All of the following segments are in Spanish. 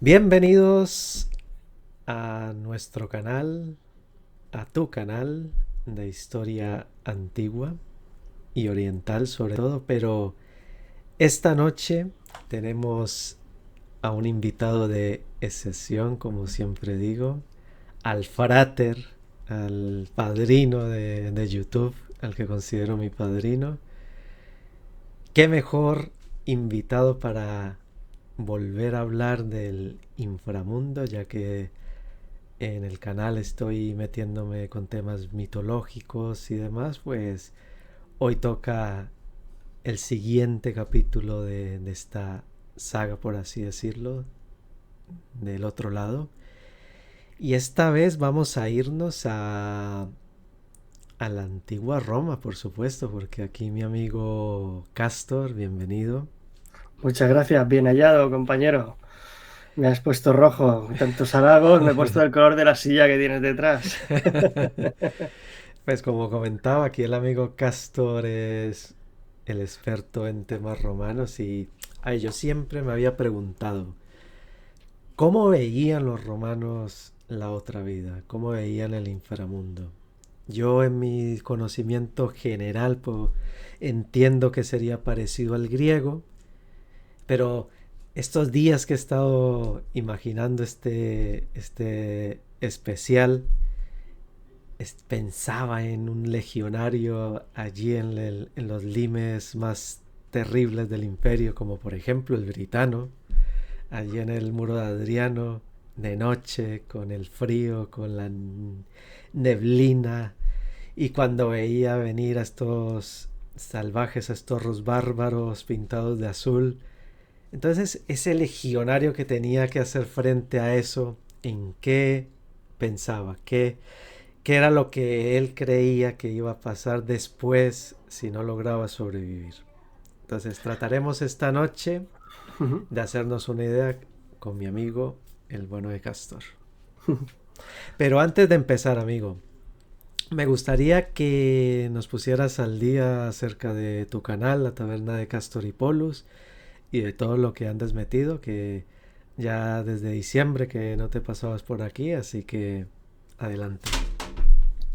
Bienvenidos a nuestro canal, a tu canal de historia antigua y oriental sobre todo, pero esta noche tenemos a un invitado de excepción, como siempre digo, al frater, al padrino de YouTube, al que considero mi padrino. ¿Qué mejor invitado para volver a hablar del inframundo, ya que en el canal estoy metiéndome con temas mitológicos y demás? Pues hoy toca el siguiente capítulo de esta saga, por así decirlo, del otro lado. Y esta vez vamos a irnos a la antigua Roma, por supuesto, porque aquí mi amigo Castor, bienvenido. Muchas gracias, bien hallado, compañero. Me has puesto rojo, tantos halagos, me he puesto el color de la silla que tienes detrás. Pues como comentaba, aquí el amigo Castor es el experto en temas romanos y ay, yo siempre me había preguntado, ¿cómo veían los romanos la otra vida? ¿Cómo veían el inframundo? Yo en mi conocimiento general pues, entiendo que sería parecido al griego, pero estos días que he estado imaginando este especial, pensaba en un legionario allí en los limes más terribles del imperio, como por ejemplo el britano, allí en el muro de Adriano, de noche, con el frío, con la neblina, y cuando veía venir a estos salvajes, a estos bárbaros pintados de azul. Entonces, ese legionario que tenía que hacer frente a eso, ¿en qué pensaba? ¿Qué era lo que él creía que iba a pasar después si no lograba sobrevivir? Entonces trataremos esta noche de hacernos una idea con mi amigo, el bueno de Castor. Pero antes de empezar, amigo, me gustaría que nos pusieras al día acerca de tu canal, la Taberna de Castor y Polus, y de todo lo que andas metido, que ya desde diciembre que no te pasabas por aquí, así que adelante.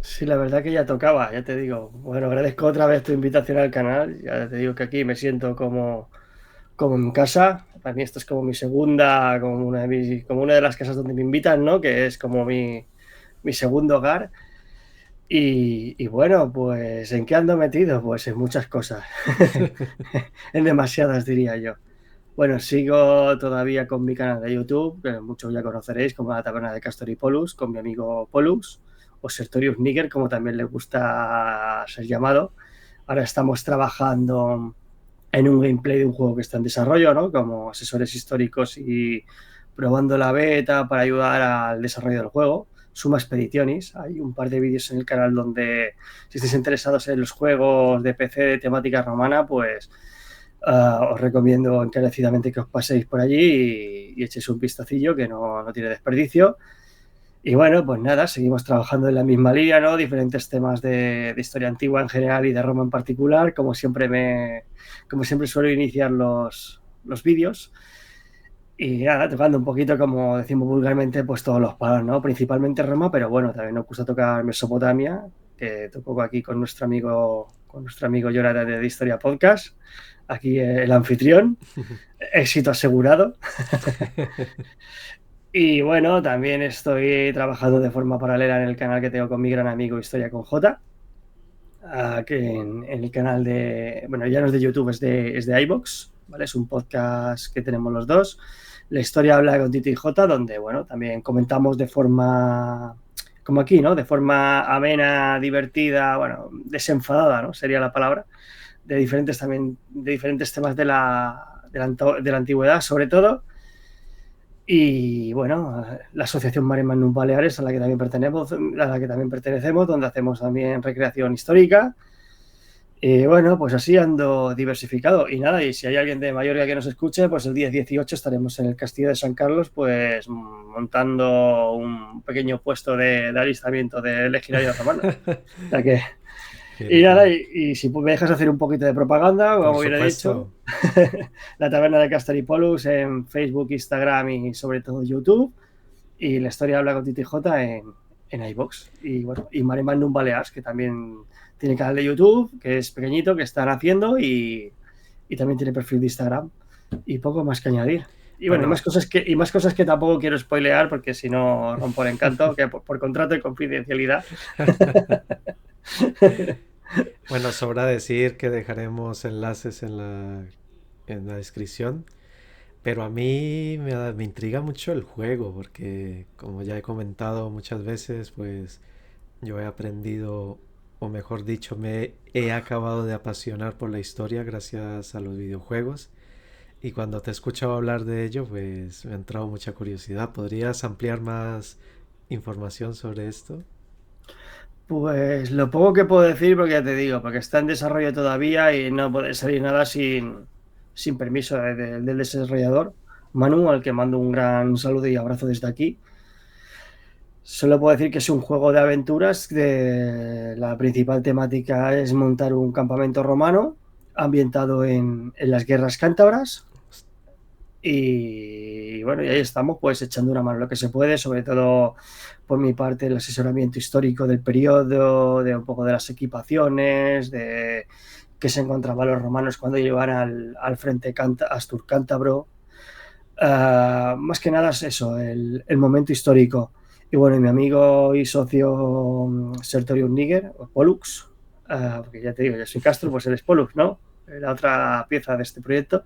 Sí, la verdad que ya tocaba, ya te digo. Bueno, agradezco otra vez tu invitación al canal. Ya te digo que aquí me siento como en casa. Para mí esto es como mi segunda, como una de las casas donde me invitan, ¿no? Que es como mi segundo hogar. Y bueno, pues ¿en qué ando metido? Pues en muchas cosas. En demasiadas, diría yo. Bueno, sigo todavía con mi canal de YouTube, que muchos ya conoceréis, como la Taberna de Castor y Polus, con mi amigo Polus, o Sertorius Níger, como también le gusta ser llamado. Ahora estamos trabajando en un gameplay de un juego que está en desarrollo, ¿no? Como asesores históricos y probando la beta para ayudar al desarrollo del juego. Suma Expeditionis. Hay un par de vídeos en el canal donde, si estáis interesados en los juegos de PC de temática romana, pues os recomiendo encarecidamente que os paséis por allí y echéis un vistacillo que no tiene desperdicio. Y bueno, pues nada, seguimos trabajando en la misma línea, ¿no? Diferentes temas de historia antigua en general y de Roma en particular, como siempre suelo iniciar los vídeos. Y nada, tocando un poquito, como decimos vulgarmente, pues todos los palos, ¿no? Principalmente Roma, pero bueno, también nos gusta tocar Mesopotamia, que tocó aquí con nuestro amigo Jonathan de Historia Podcast, aquí el anfitrión, éxito asegurado. Y bueno, también estoy trabajando de forma paralela en el canal que tengo con mi gran amigo Historia con J, que en el canal de, bueno, ya no es de YouTube, es de iVoox, ¿vale? Es un podcast que tenemos los dos. La historia habla con Tito y J, donde, bueno, también comentamos de forma, como aquí, ¿no? De forma amena, divertida, bueno, desenfadada, ¿no? Sería la palabra, de diferentes temas de la antigüedad, sobre todo. Y bueno, la Asociación Mare Magnum Baleares, a la que también pertenecemos, donde hacemos también recreación histórica. Y bueno, pues así ando diversificado. Y nada, y si hay alguien de Mallorca que nos escuche, pues el día 18 estaremos en el Castillo de San Carlos, pues montando un pequeño puesto de alistamiento de legionarios romanos. O sea que Y Mira qué nada, bien. y si me dejas hacer un poquito de propaganda, Por como hubiera dicho, supuesto. la taberna de Castoripolus en Facebook, Instagram y sobre todo YouTube. Y la historia habla con Titi J en iVoox. Y bueno, y Mare Magnum Balears, que también tiene canal de YouTube, que es pequeñito, que están haciendo, y también tiene perfil de Instagram. Y poco más que añadir. Y bueno, Bueno, y más cosas que tampoco quiero spoilear porque si no rompo el encanto, que por contrato de confidencialidad. bueno, sobra decir que dejaremos enlaces en la descripción. Pero a mí me intriga mucho el juego, porque como ya he comentado muchas veces, pues yo he aprendido, o mejor dicho, me he acabado de apasionar por la historia gracias a los videojuegos. Y cuando te he escuchado hablar de ello, pues me ha entrado mucha curiosidad. ¿Podrías ampliar más información sobre esto? Pues lo poco que puedo decir, porque ya te digo, porque está en desarrollo todavía y no puede salir nada sin permiso del desarrollador, Manu, al que mando un gran saludo y abrazo desde aquí. Solo puedo decir que es un juego de aventuras. La principal temática es montar un campamento romano ambientado en las guerras cántabras. Y bueno, y ahí estamos, pues echando una mano lo que se puede, sobre todo por mi parte el asesoramiento histórico del periodo, de un poco de las equipaciones, de qué se encontraban los romanos cuando llegaban al frente Astur-Cántabro. Más que nada es eso, el momento histórico. Y bueno, y mi amigo y socio Sertorius Níger, o Pollux, porque ya te digo, yo soy Castro, pues él es Pollux, ¿no? La otra pieza de este proyecto,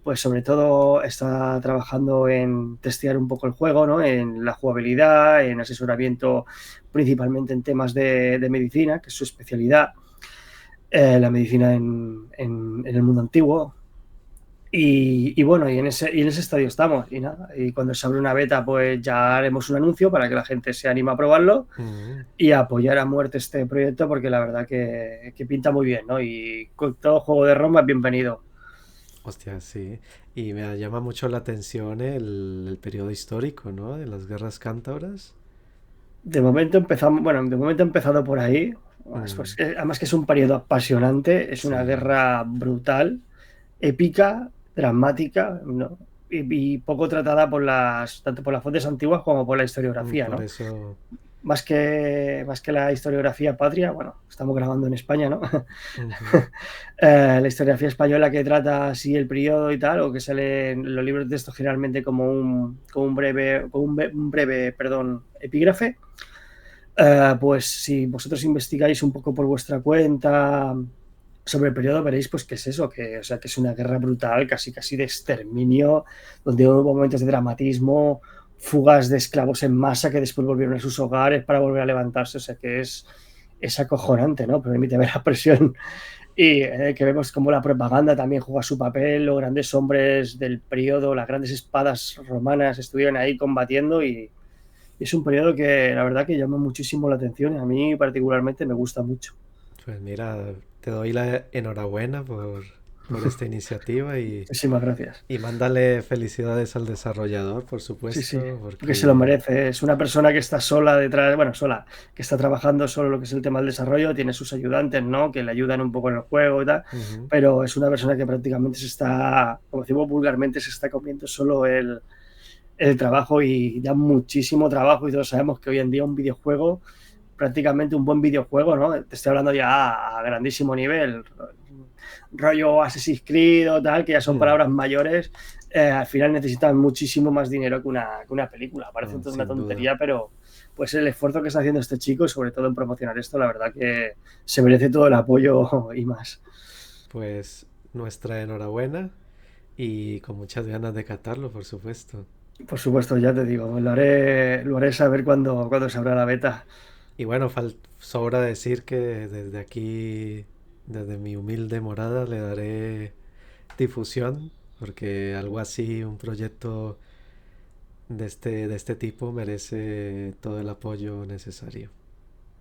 pues sobre todo está trabajando en testear un poco el juego, ¿no? En la jugabilidad, en asesoramiento principalmente en temas de medicina, que es su especialidad, la medicina en el mundo antiguo. Y bueno, y en ese estadio estamos. Y nada, y cuando se abre una beta, pues ya haremos un anuncio para que la gente se anime a probarlo Mm, y a apoyar a muerte este proyecto, porque la verdad que pinta muy bien, ¿no? Y con todo juego de Roma es bienvenido. hostia, sí. Y me llama mucho la atención el periodo histórico, ¿no? De las guerras cántabras. De momento empezamos, bueno, de momento he empezado por ahí. Mm, Además que es un periodo apasionante, es una sí. guerra brutal, épica, dramática, ¿no? Y poco tratada tanto por las fuentes antiguas como por la historiografía, Por ¿no? eso. Más que la historiografía patria, bueno, estamos grabando en España, ¿no? Ujú. La historiografía española que trata así el periodo y tal, o que sale en los libros de texto generalmente un breve, perdón, epígrafe. Pues si vosotros investigáis un poco por vuestra cuenta sobre el periodo, veréis pues que es eso, o sea, que es una guerra brutal, casi casi de exterminio, donde hubo momentos de dramatismo, fugas de esclavos en masa que después volvieron a sus hogares para volver a levantarse, o sea que es acojonante, ¿no? Permite ver la presión y que vemos como la propaganda también juega su papel, los grandes hombres del periodo, las grandes espadas romanas estuvieron ahí combatiendo y es un periodo que la verdad que llama muchísimo la atención y a mí particularmente me gusta mucho. Pues mira, te doy la enhorabuena por esta iniciativa Muchísimas gracias. y mándale felicidades al desarrollador, por Sí, sí, supuesto, porque se lo porque merece. Es una persona que está sola detrás, bueno, sola, que está trabajando solo lo que es el tema del desarrollo, tiene sus ayudantes, ¿no? Que le ayudan un poco en el juego y tal, ujú, pero es una persona que prácticamente se está, como decimos vulgarmente, se está comiendo solo el trabajo y da muchísimo trabajo y todos sabemos que hoy en día un videojuego, prácticamente un buen videojuego, ¿no? Te estoy hablando ya a grandísimo nivel, rollo Assassin's Creed o tal, que ya son mm, palabras mayores, al final necesitan muchísimo más dinero que una película. Parece no, toda una sin duda. tontería, pero pues el esfuerzo que está haciendo este chico, y sobre todo en promocionar esto, la verdad que se merece todo el apoyo y más. Pues nuestra enhorabuena y con muchas ganas de catarlo, por supuesto. Por supuesto, ya te digo, lo haré saber cuando se abra la beta. Y bueno, sobra decir que desde aquí, desde mi humilde morada, le daré difusión, porque algo así, un proyecto de este tipo merece todo el apoyo necesario.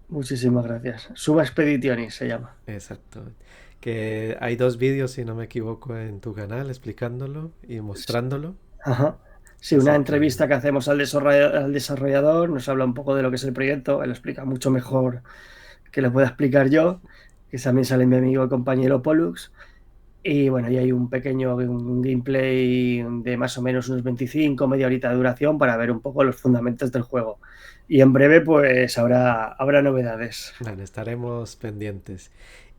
Muchísimas gracias. Suba Expeditionis se llama. Exacto. Que hay dos vídeos, si no me equivoco, en tu canal explicándolo y mostrándolo. Ajá. Sí, una Así que, entrevista que hacemos al desarrollador, nos habla un poco de lo que es el proyecto, él lo explica mucho mejor que lo pueda explicar yo. que también sale mi amigo y compañero Pollux. Y bueno, y hay un pequeño un gameplay de más o menos unos 25, media horita de duración para ver un poco los fundamentos del juego. Y en breve pues habrá novedades. Bueno, estaremos pendientes.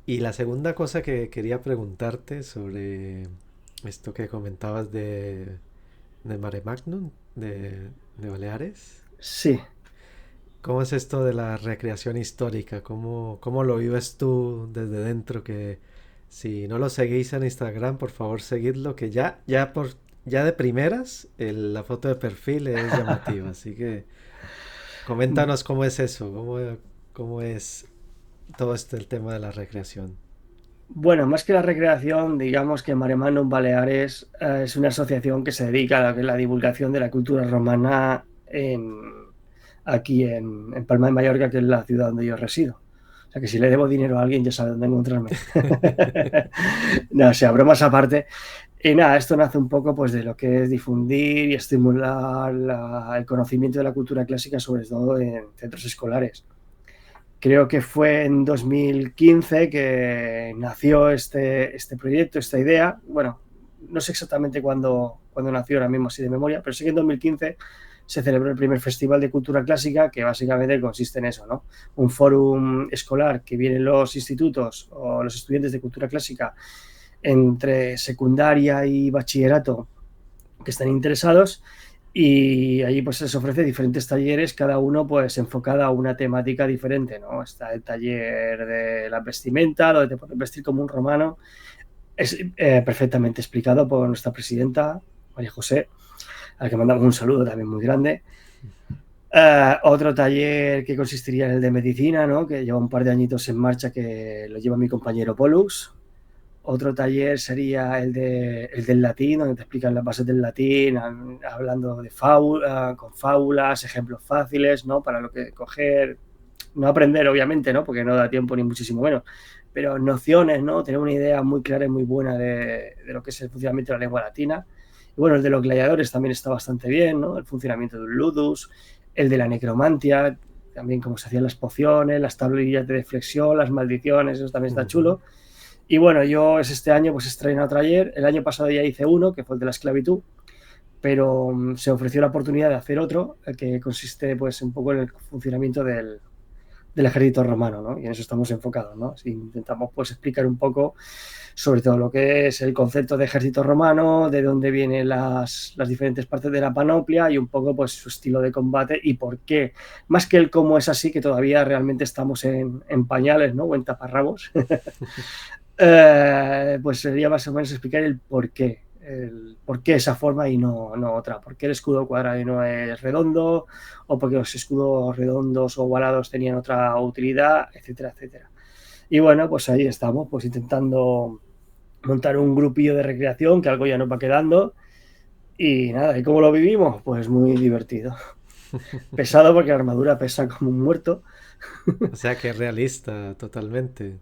Y la segunda cosa que quería preguntarte sobre esto que comentabas de Mare Magnum, de Baleares. Sí. ¿Cómo es esto de la recreación histórica? ¿Cómo lo vives tú desde dentro? Que si no lo seguís en Instagram, por favor seguidlo, que ya de primeras la foto de perfil es llamativa. Así que coméntanos cómo es eso, cómo es todo este el tema de la recreación. Bueno, más que la recreación, digamos que Mare Magnum Baleares es una asociación que se dedica a la divulgación de la cultura romana aquí en Palma de Mallorca, que es la ciudad donde yo resido. O sea que si le debo dinero a alguien ya sabe dónde encontrarme. No, o sea, bromas aparte. Y nada, esto nace un poco pues de lo que es difundir y estimular el conocimiento de la cultura clásica, sobre todo en centros escolares. Creo que fue en 2015 que nació este proyecto, esta idea. Bueno, no sé exactamente cuándo nació ahora mismo así de memoria, pero sé que en 2015 se celebró el primer Festival de Cultura Clásica, que básicamente consiste en eso, ¿no? Un fórum escolar que vienen los institutos o los estudiantes de cultura clásica entre secundaria y bachillerato que están interesados, y allí pues se les ofrece diferentes talleres, cada uno pues enfocado a una temática diferente, ¿no? Está el taller de la vestimenta, donde te puedes vestir como un romano, es perfectamente explicado por nuestra presidenta, María José, a la que mandamos un saludo también muy grande. Otro taller que consistiría en el de medicina, ¿no? Que lleva un par de añitos en marcha, que lo lleva mi compañero Pollux. Otro taller sería el del latín, donde te explican las bases del latín, hablando de con fábulas, ejemplos fáciles, ¿no? Para lo que coger, no aprender, obviamente, ¿no? Porque no da tiempo ni muchísimo menos, pero nociones, ¿no? Tener una idea muy clara y muy buena de lo que es el funcionamiento de la lengua latina. Y bueno, el de los gladiadores también está bastante bien, ¿no? El funcionamiento de un ludus, el de la necromancia, también cómo se hacían las pociones, las tablillas de flexión, las maldiciones, eso también está Ujú. chulo. Y bueno, yo este año pues he estrenado otro taller. El año pasado ya hice uno, que fue el de la esclavitud, pero se ofreció la oportunidad de hacer otro, que consiste pues un poco en el funcionamiento del ejército romano, ¿no? Y en eso estamos enfocados, ¿no? Si intentamos pues explicar un poco sobre todo lo que es el concepto de ejército romano, de dónde vienen las diferentes partes de la panoplia y un poco pues su estilo de combate y por qué. Más que el cómo es así, que todavía realmente estamos en pañales, ¿no? O en taparrabos. Pues sería más o menos explicar el por qué esa forma y no otra, por qué el escudo cuadrado y no es redondo, o porque los escudos redondos o ovalados tenían otra utilidad, etcétera, etcétera. Y bueno, pues ahí estamos, pues intentando montar un grupillo de recreación, que algo ya nos va quedando, y nada, ¿y cómo lo vivimos? Pues muy divertido. Pesado porque la armadura pesa como un muerto. O sea que es realista totalmente.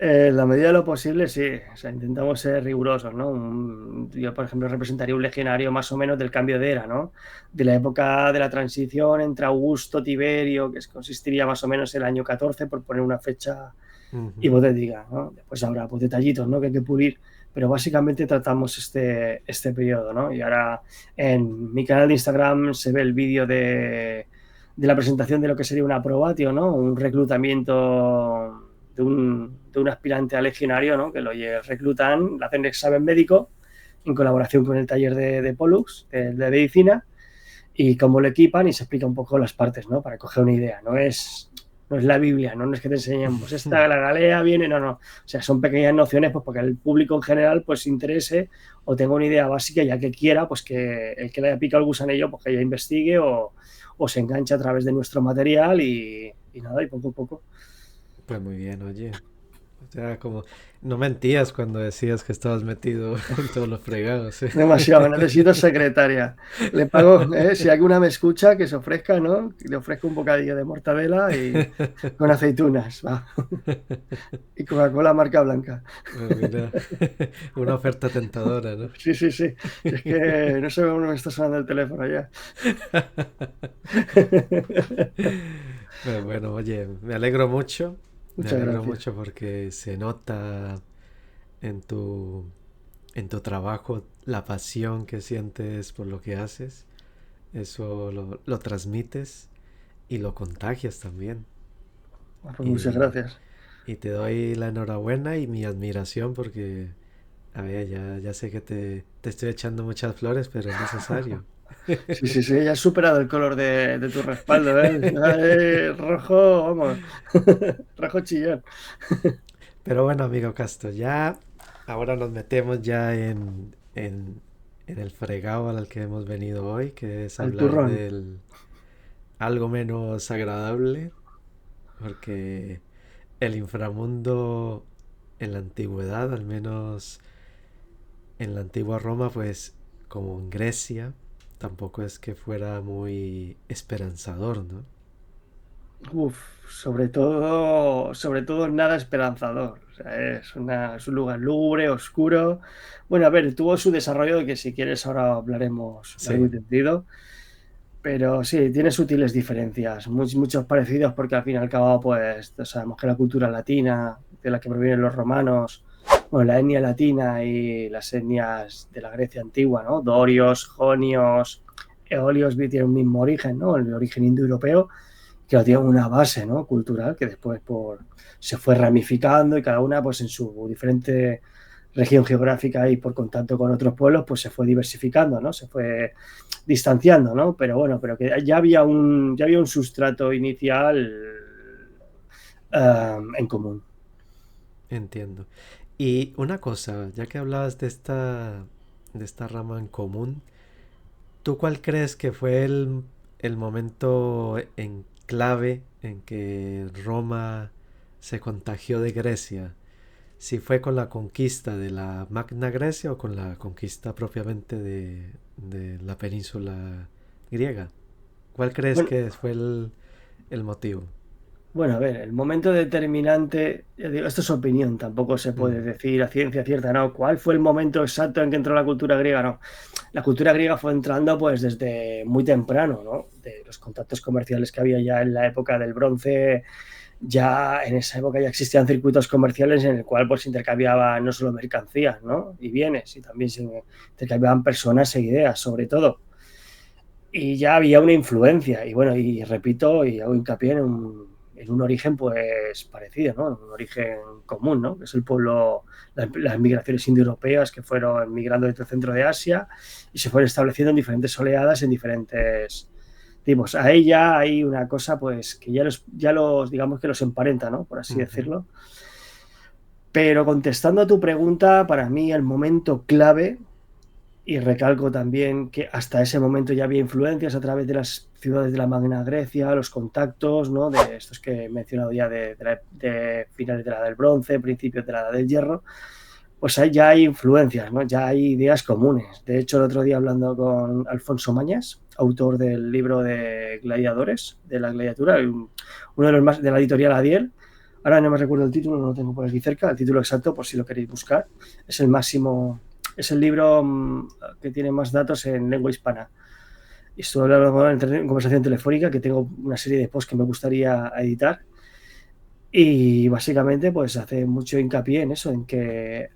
En la medida de lo posible, sí. O sea, intentamos ser rigurosos, ¿no? Yo, por ejemplo, representaría un legionario más o menos del cambio de era, ¿no? De la época de la transición entre Augusto, Tiberio, que consistiría más o menos el año 14, por poner una fecha Ujú. hipotética, ¿no? Después habrá pues, detallitos, ¿no? Que hay que pulir, pero básicamente tratamos este periodo, ¿no? Y ahora en mi canal de Instagram se ve el vídeo de la presentación de lo que sería una probatio, ¿no? Un reclutamiento de un aspirante a legionario, ¿no? Que lo reclutan, le hacen examen médico en colaboración con el taller de Pollux, de medicina, y cómo lo equipan y se explica un poco las partes, ¿no? Para coger una idea. No es la Biblia, no es que te enseñen, pues esta, la Galea viene, no. O sea, son pequeñas nociones, pues porque el público en general, pues se interese o tenga una idea básica, ya que quiera, pues que el que le haya picado el gusanillo, pues que ya investigue o se enganche a través de nuestro material y nada, y poco a poco. Pues muy bien, oye. O sea, como no mentías cuando decías que estabas metido en todos los fregados, ¿eh? Demasiado, necesito secretaria. Le pago, si alguna me escucha, que se ofrezca, ¿no? Que le ofrezco un bocadillo de mortadela y con aceitunas, va. Y Coca-Cola marca blanca. Pues mira, una oferta tentadora, ¿no? Sí, sí, sí. Si es que no sé cómo me está sonando el teléfono ya. Pues bueno, oye, me alegro mucho Me Muchas alegro gracias. mucho porque se nota en en tu trabajo la pasión que sientes por lo que haces. Eso lo transmites y lo contagias también. Pues muchas Y, gracias. y te doy la enhorabuena y mi admiración porque, a ver, ya sé que te estoy echando muchas flores, pero es necesario. Sí, sí, sí, ya has superado el color de tu respaldo, ¿eh? Rojo, vamos, rojo chillón. Pero bueno, amigo Castro, ya ahora nos metemos ya en el fregado al que hemos venido hoy, que es Al hablar turrón. del algo menos agradable, porque el inframundo en la antigüedad, al menos en la antigua Roma, pues como en Grecia, tampoco es que fuera muy esperanzador, ¿no? Uf, sobre todo nada esperanzador. O sea, es un lugar lúgubre, oscuro. Bueno, a ver, tuvo su desarrollo de que si quieres ahora hablaremos largo y Sí, tendido. Pero sí, tiene sutiles diferencias, muchos parecidos porque al fin y al cabo, pues sabemos que la cultura latina, de la que provienen los romanos, bueno, la etnia latina y las etnias de la Grecia antigua, ¿no? Dorios, jonios, eolios, tienen un mismo origen, ¿no? El origen indoeuropeo, que tiene una base, ¿no? Cultural que después se fue ramificando y cada una, pues en su diferente región geográfica y por contacto con otros pueblos, pues se fue diversificando, ¿no? Se fue distanciando, ¿no? Pero bueno, pero que ya había un sustrato inicial en común. entiendo. Y una cosa, ya que hablabas de esta rama en común, ¿tú cuál crees que fue el momento en clave en que Roma se contagió de Grecia? Si fue con la conquista de la Magna Grecia o con la conquista propiamente de la península griega. ¿Cuál crees Bueno, que fue el motivo? bueno, a ver, el momento determinante, ya digo, esto es opinión, tampoco se puede Mm, decir a ciencia cierta, ¿no? ¿Cuál fue el momento exacto en que entró la cultura griega? No, la cultura griega fue entrando pues desde muy temprano, ¿no? De los contactos comerciales que había ya en la época del bronce, ya en esa época ya existían circuitos comerciales en el cual pues se intercambiaban no solo mercancías, ¿no? Y bienes, y también se intercambiaban personas e ideas, sobre todo. Y ya había una influencia, y bueno, y repito, y hago hincapié en un origen pues parecido, ¿no? Un origen común, ¿no? Que es el pueblo, las migraciones indoeuropeas que fueron migrando desde el centro de Asia y se fueron estableciendo en diferentes oleadas, en diferentes tipos. Ahí ya hay una cosa pues que ya los digamos que los emparenta, ¿no? Por así ujú, decirlo. Pero contestando a tu pregunta, para mí el momento clave, y recalco también que hasta ese momento ya había influencias a través de las ciudades de la Magna Grecia, los contactos, ¿no? De estos que he mencionado ya de finales de la edad del bronce, principios de la edad del hierro, pues ahí ya hay influencias, ¿no? Ya hay ideas comunes. De hecho, el otro día hablando con Alfonso Mañas, autor del libro de Gladiadores, de la gladiatura, uno de los más de la editorial Adiel. Ahora no me recuerdo el título, no lo tengo por aquí cerca, el título exacto, por si lo queréis buscar. Es el máximo, es el libro que tiene más datos en lengua hispana. Y estoy hablando en conversación telefónica, que tengo una serie de posts que me gustaría editar. Y básicamente pues hace mucho hincapié en eso, en que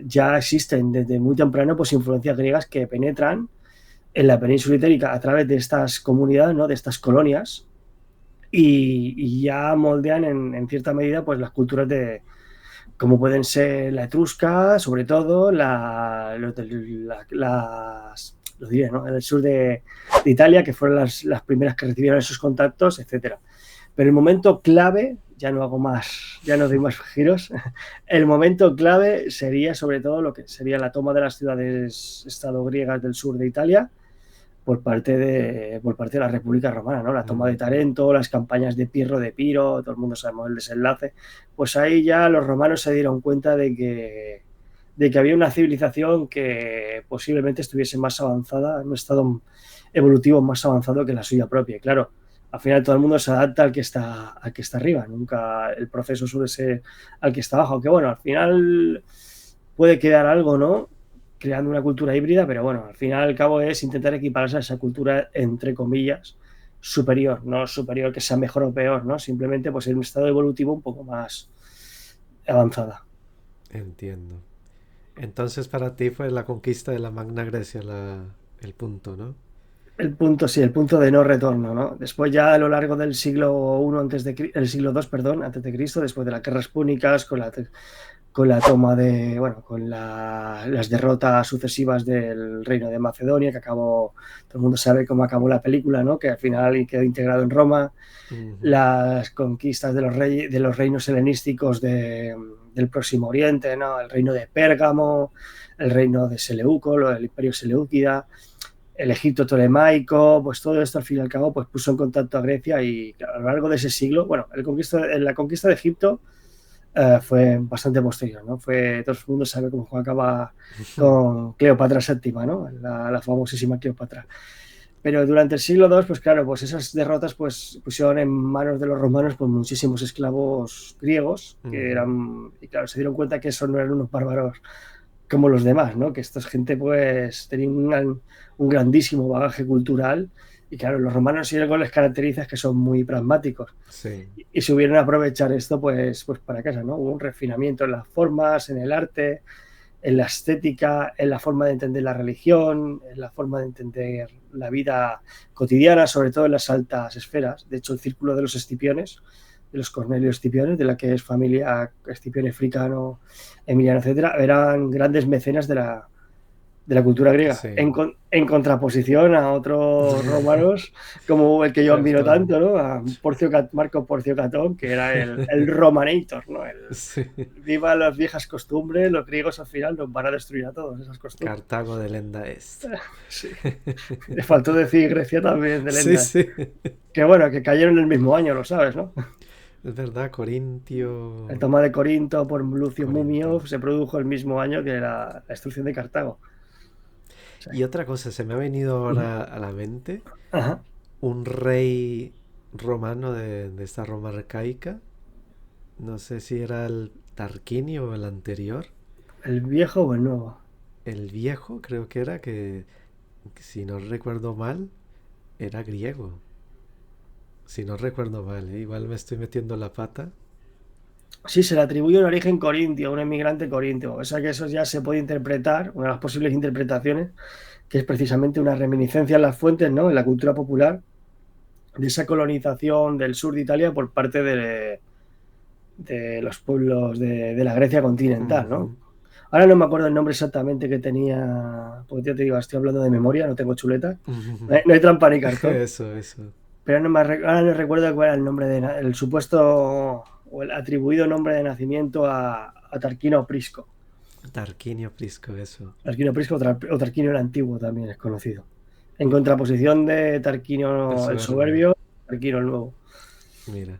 ya existen desde muy temprano pues influencias griegas que penetran en la península ibérica a través de estas comunidades, ¿no? De estas colonias, y ya moldean en cierta medida pues las culturas de como pueden ser la etrusca, sobre todo, lo diré, ¿no? En el sur de Italia, que fueron las primeras que recibieron esos contactos, etcétera. Pero el momento clave, ya no hago más, ya no doy más giros, el momento clave sería sobre todo lo que sería la toma de las ciudades-estado griegas del sur de Italia por parte de la República Romana, ¿no? La toma de ujú. Tarento, las campañas de Pirro de Piro, todo el mundo sabemos el desenlace, pues ahí ya los romanos se dieron cuenta de que había una civilización que posiblemente estuviese más avanzada, en un estado evolutivo más avanzado que la suya propia. Y claro, al final todo el mundo se adapta al que está arriba, nunca el proceso suele ser al que está abajo, aunque bueno, al final puede quedar algo, ¿no? Creando una cultura híbrida, pero bueno, al final al cabo es intentar equipararse a esa cultura, entre comillas, superior, no superior que sea mejor o peor, ¿no? Simplemente pues en un estado evolutivo un poco más avanzada. Entiendo. Entonces para ti fue la conquista de la Magna Grecia el punto, ¿no? El punto, sí, el punto de no retorno, ¿no? Después ya a lo largo del siglo I el siglo II, perdón, antes de Cristo, después de las guerras púnicas, con la toma de, bueno, con las derrotas sucesivas del reino de Macedonia, que acabó, todo el mundo sabe cómo acabó la película, ¿no? Que al final quedó integrado en Roma, Ujú. las conquistas de los reinos helenísticos del Próximo Oriente, ¿no? El reino de Pérgamo, el reino de Seleuco, el imperio seleucida, el Egipto tolemaico, pues todo esto al fin y al cabo pues puso en contacto a Grecia y a lo largo de ese siglo, bueno, la conquista de Egipto fue bastante posterior, ¿no? Todo el mundo sabe cómo acaba con Cleopatra VII, ¿no? La famosísima Cleopatra. Pero durante el siglo II, pues claro, pues esas derrotas pues pusieron en manos de los romanos pues muchísimos esclavos griegos que Ujú. eran, y claro, se dieron cuenta que esos no eran unos bárbaros como los demás, ¿no? Que esta gente pues tenía un grandísimo bagaje cultural y claro, los romanos si algo les caracteriza es que son muy pragmáticos Sí. y supieron aprovechar esto pues para casa, ¿no? Hubo un refinamiento en las formas, en el arte, en la estética, en la forma de entender la religión, en la forma de entender la vida cotidiana, sobre todo en las altas esferas. De hecho, el círculo de los Escipiones, de los Cornelios Escipiones, de la que es familia Escipione Fricano, Emiliano, etcétera, eran grandes mecenas de la cultura griega, Sí. en contraposición a otros romanos como el que yo admiro Catón. tanto, ¿no? A Marco Porcio Catón, que era el Romanator, ¿no? Sí. Viva las viejas costumbres, los griegos al final nos van a destruir a todos esas costumbres. Cartago de Lenda est. Sí. Le faltó decir Grecia también de Sí, Lenda. sí. Que bueno, que cayeron el mismo año, lo sabes, ¿no? Es verdad, El Corintio. toma de Corinto por Lucio Corintio. Mumio se produjo el mismo año que la destrucción de Cartago. O sea, Y otra cosa, se me ha venido uh-huh. ahora a la mente Ajá. un rey romano de esta Roma arcaica. No sé si era el Tarquinio o el anterior. ¿El viejo o el nuevo? El viejo, creo que era, que si no recuerdo mal, era griego. Si no recuerdo mal, ¿eh? Igual me estoy metiendo la pata. Sí, se le atribuye un origen corintio, un emigrante corintio. O sea que eso ya se puede interpretar, una de las posibles interpretaciones, que es precisamente una reminiscencia en las fuentes, ¿no? En la cultura popular, de esa colonización del sur de Italia por parte de los pueblos de la Grecia continental, ¿no? Ujú. Ahora no me acuerdo el nombre exactamente que tenía, porque ya te digo, estoy hablando de memoria, no tengo chuleta, no hay trampa ni cartón, Eso. pero ahora no recuerdo cuál era el nombre el supuesto o el atribuido nombre de nacimiento a Tarquino Prisco. Tarquinio Prisco, eso. Tarquino Prisco o Tarquinio el Antiguo también es conocido. En contraposición de El Tarquino el soberbio. Soberbio, Tarquino el Nuevo. Mira.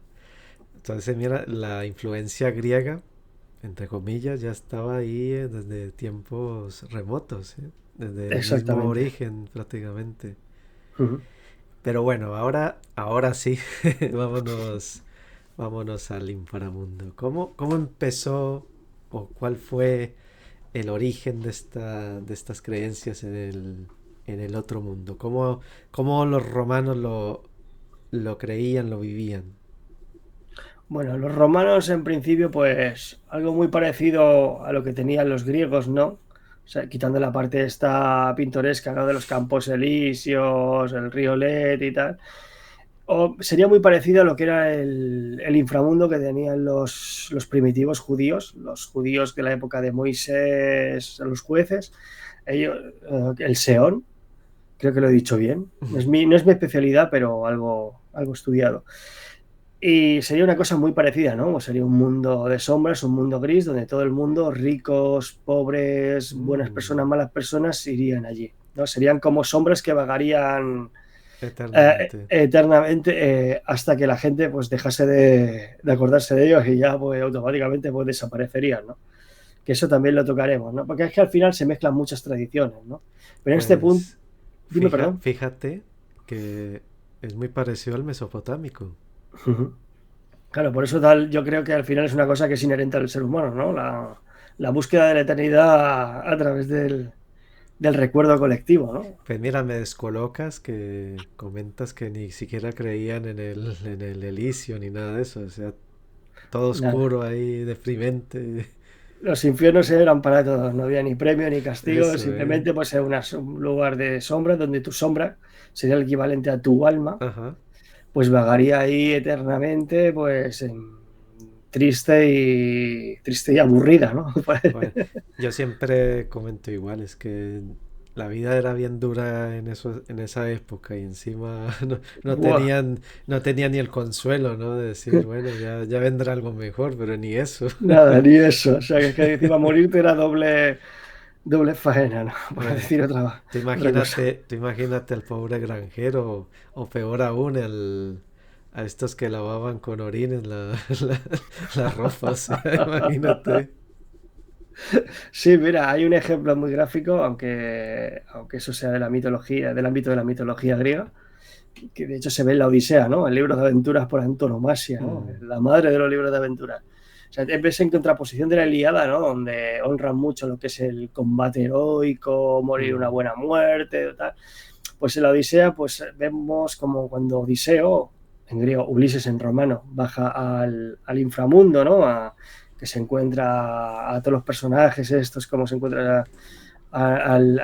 Entonces, mira, la influencia griega, entre comillas, ya estaba ahí desde tiempos remotos, ¿eh? Desde el mismo Exactamente. origen prácticamente. Uh-huh. Pero bueno, ahora sí, vámonos, vámonos al inframundo. ¿Cómo empezó o cuál fue el origen de estas creencias en el otro mundo? ¿Cómo los romanos lo creían, lo vivían? Bueno, los romanos en principio, pues algo muy parecido a lo que tenían los griegos, ¿no? O sea, quitando la parte esta pintoresca, ¿no? De los campos elíseos, el río Let y tal. O sería muy parecido a lo que era el inframundo que tenían los primitivos judíos, los judíos de la época de Moisés, los jueces, ellos, el Seón, creo que lo he dicho bien. No es mi especialidad, pero algo estudiado. Y sería una cosa muy parecida, ¿no? Sería un mundo de sombras, un mundo gris, donde todo el mundo, ricos, pobres, buenas Mm, personas, malas personas, irían allí, ¿no? Serían como sombras que vagarían eternamente. eternamente hasta que la gente pues dejase de acordarse de ellos y ya pues automáticamente pues desaparecerían, ¿no? Que eso también lo tocaremos, ¿no? Porque es que al final se mezclan muchas tradiciones, ¿no? Pero en este punto, Pues dime perdón. fíjate que es muy parecido al mesopotámico. Uh-huh. Claro, por eso tal, yo creo que al final es una cosa que es inherente al ser humano, ¿no? La búsqueda de la eternidad a través del recuerdo colectivo, ¿no? Pues mira, me descolocas que comentas que ni siquiera creían en el Elysium ni nada de eso. O sea, todo Nada. oscuro ahí, deprimente. Los infiernos eran para todos, no había ni premio ni castigo, Eso, ¿eh? simplemente pues era un lugar de sombra donde tu sombra sería el equivalente a tu alma, Ajá. pues vagaría ahí eternamente, pues triste y aburrida, ¿no? Pues, Bueno, yo siempre comento igual, es que la vida era bien dura en eso, en esa época y encima buah, no tenían ni el consuelo, ¿no? De decir, bueno, ya vendrá algo mejor, pero ni eso. nada, ni eso. O sea, que es que encima morirte era doble faena, ¿no? Para Bueno, decir otra cosa. tú imagínate al pobre granjero o peor aún a estos que lavaban con orines la, la ropa, o sea, imagínate. Sí, mira, hay un ejemplo muy gráfico, aunque eso sea de la mitología, del ámbito de la mitología griega, que de hecho se ve en la Odisea, ¿no? El libro de aventuras por antonomasia, ¿no? Mm, La madre de los libros de aventuras. O sea, ves en contraposición de la Ilíada, ¿no? Donde honran mucho lo que es el combate heroico, morir una mm, buena muerte, tal. Pues en la Odisea, pues vemos como cuando Odiseo, en griego, Ulises en romano, baja al inframundo, ¿no? Que se encuentra a todos los personajes estos, como se encuentra al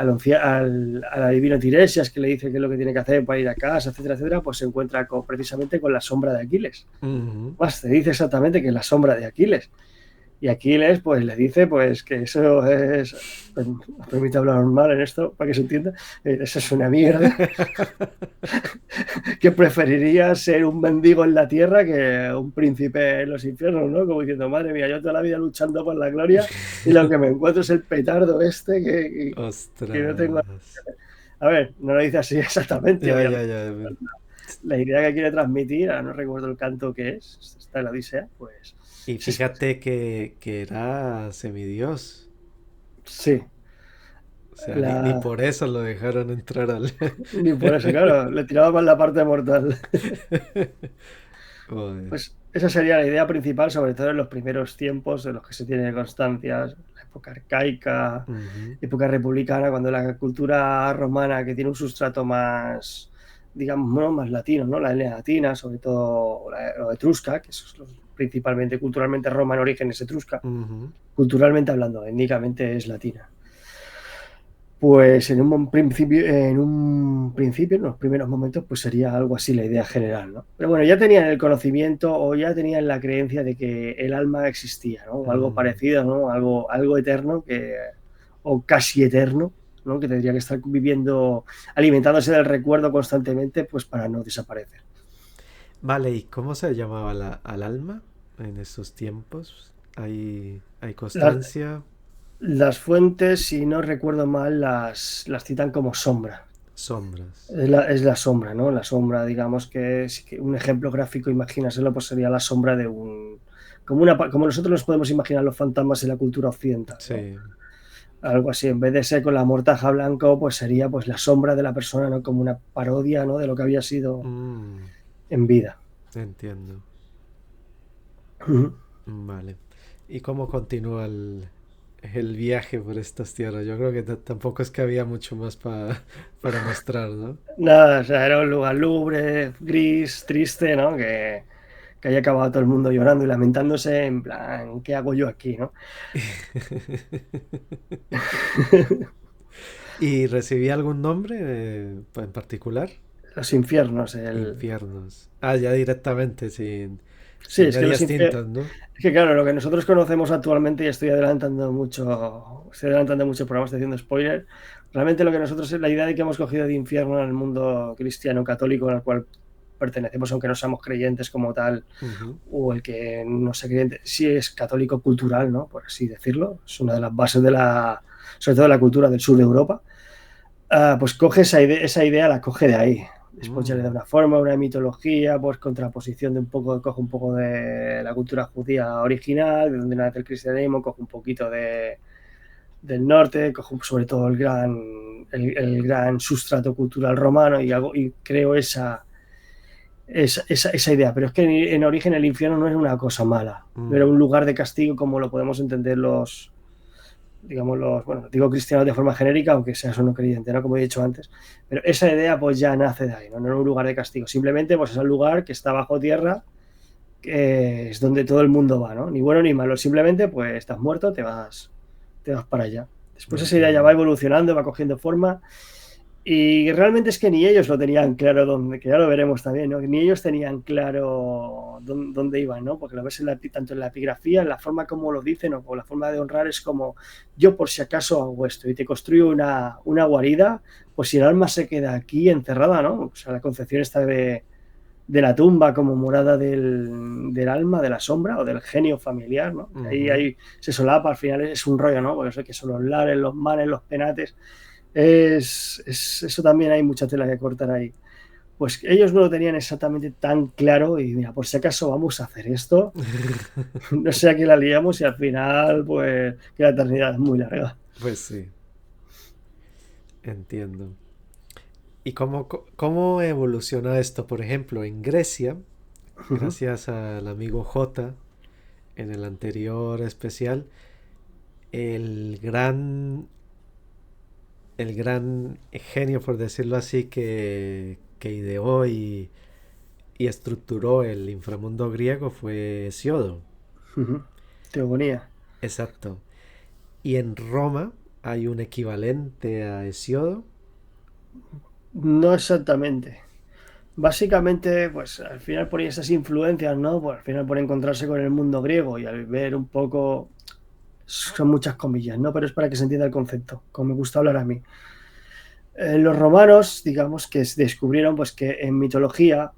adivino Tiresias, que le dice qué es lo que tiene que hacer para ir a casa, etcétera, etcétera, pues se encuentra precisamente con la sombra de Aquiles. mm. Más te dice exactamente que es la sombra de Aquiles. Y Aquiles, pues le dice, pues que eso es, permite hablar normal en esto, para que se entienda, eso es una mierda, que preferiría ser un mendigo en la tierra que un príncipe en los infiernos, ¿no? Como diciendo, madre mía, yo toda la vida luchando por la gloria y lo que me encuentro es el petardo este que no tengo. Ostras. A ver, no lo dice así exactamente, Ya, ya, obviamente. ya. La idea que quiere transmitir, ahora no recuerdo el canto que es, está en la Odisea, pues Y es esa. fíjate que era semidios. Sí, O sea, ni la, por eso lo dejaron entrar al... ni por eso, claro, le tiraba más la parte mortal. Joder. Pues esa sería la idea principal, sobre todo en los primeros tiempos de los que se tiene constancia, la época arcaica, Ujú, época republicana, cuando la cultura romana, que tiene un sustrato más, digamos, ¿no? Más latino, ¿no? La Helena latina, sobre todo la etrusca, que eso es principalmente, culturalmente Roma en origen es etrusca, ujú. culturalmente hablando, étnicamente es latina. Pues en un principio, en los primeros momentos, pues sería algo así la idea general, ¿no? Pero bueno, ya tenían el conocimiento o ya tenían la creencia de que el alma existía, ¿no? O algo Mm. parecido, ¿no? Algo eterno o casi eterno, ¿no? Que tendría que estar viviendo, alimentándose del recuerdo constantemente, pues para no desaparecer. Vale, ¿y cómo se llamaba al alma en esos tiempos? Hay Las, constancia? las fuentes, si no recuerdo mal, las citan como sombra. Sombras. Es la sombra, ¿no? La sombra, digamos que un ejemplo gráfico, imagínaselo, pues sería la sombra de como nosotros nos podemos imaginar los fantasmas en la cultura occidental, ¿no? Sí. Algo así, en vez de ser con la mortaja blanco, pues sería pues la sombra de la persona, ¿no? Como una parodia, ¿no? De lo que había sido Mm, en vida. entiendo. Ujú. Vale. ¿Y cómo continúa el viaje por estas tierras? Yo creo que tampoco es que había mucho más para mostrar, ¿no? Nada, o sea, era un lugar lúgubre, gris, triste, ¿no? Que haya acabado todo el mundo llorando y lamentándose en plan, ¿qué hago yo aquí, no? ¿Y recibía algún nombre en particular? Los infiernos, Infiernos. Ah, ya directamente, Sí, sin es que los medias infiernos. tintas, ¿no? Es que claro, lo que nosotros conocemos actualmente, y estoy adelantando mucho el programa, estoy haciendo spoiler. Realmente lo que nosotros, la idea de que hemos cogido de infierno en el mundo cristiano católico al cual pertenecemos, aunque no seamos creyentes como tal, Ujú. o el que no sea creyente, sí es católico cultural, ¿no? Por así decirlo. Es una de las bases sobre todo de la cultura del sur de Europa. Pues coge esa idea la coge de ahí. Después ya le da Mm, una forma, una mitología, pues contraposición coge un poco de la cultura judía original, de donde nace el cristianismo, coge un poquito del norte, coge sobre todo el gran sustrato cultural romano y creo esa idea. Pero es que en origen el infierno no es una cosa mala, no era mm, un lugar de castigo como lo podemos entender digamos, bueno, digo cristianos de forma genérica, aunque seas o no creyente, ¿no? Como he dicho antes, pero esa idea pues ya nace de ahí, ¿no? No en un lugar de castigo, simplemente pues es un lugar que está bajo tierra, que es donde todo el mundo va, ¿no? Ni bueno ni malo, simplemente pues estás muerto, te vas para allá. Después esa idea ya va Entiendo. evolucionando, va cogiendo forma y realmente es que ni ellos lo tenían claro dónde, que ya lo veremos también, ¿no? Ni ellos tenían claro dónde iban, ¿no? Porque lo ves tanto en la epigrafía, en la forma como lo dicen o la forma de honrar es como yo por si acaso hago esto y te construyo una guarida, pues si el alma se queda aquí encerrada, ¿no? O sea, la concepción está de la tumba como morada del alma, de la sombra o del genio familiar, ¿no? Ujú. Ahí se solapa, al final es un rollo, ¿no? Por eso que son los lares, los manes, los penates. Eso también hay mucha tela que cortar ahí. Pues ellos no lo tenían exactamente tan claro y mira, por si acaso vamos a hacer esto, no sé a qué la liamos y al final pues que la eternidad es muy larga. Pues sí, entiendo. ¿Y cómo evoluciona esto? Por ejemplo, en Grecia, Ujú. gracias al amigo J en el anterior especial, el gran, el gran genio, por decirlo así, que ideó y estructuró el inframundo griego fue Hesiodo. Ujú. Teogonía. Exacto. Y en Roma hay un equivalente a Hesiodo. No exactamente. Básicamente, pues al final por esas influencias, ¿no? Pues al final por encontrarse con el mundo griego y al ver un poco, son muchas comillas, ¿no? Pero es para que se entienda el concepto, como me gusta hablar a mí. Los romanos, digamos que descubrieron pues que en mitología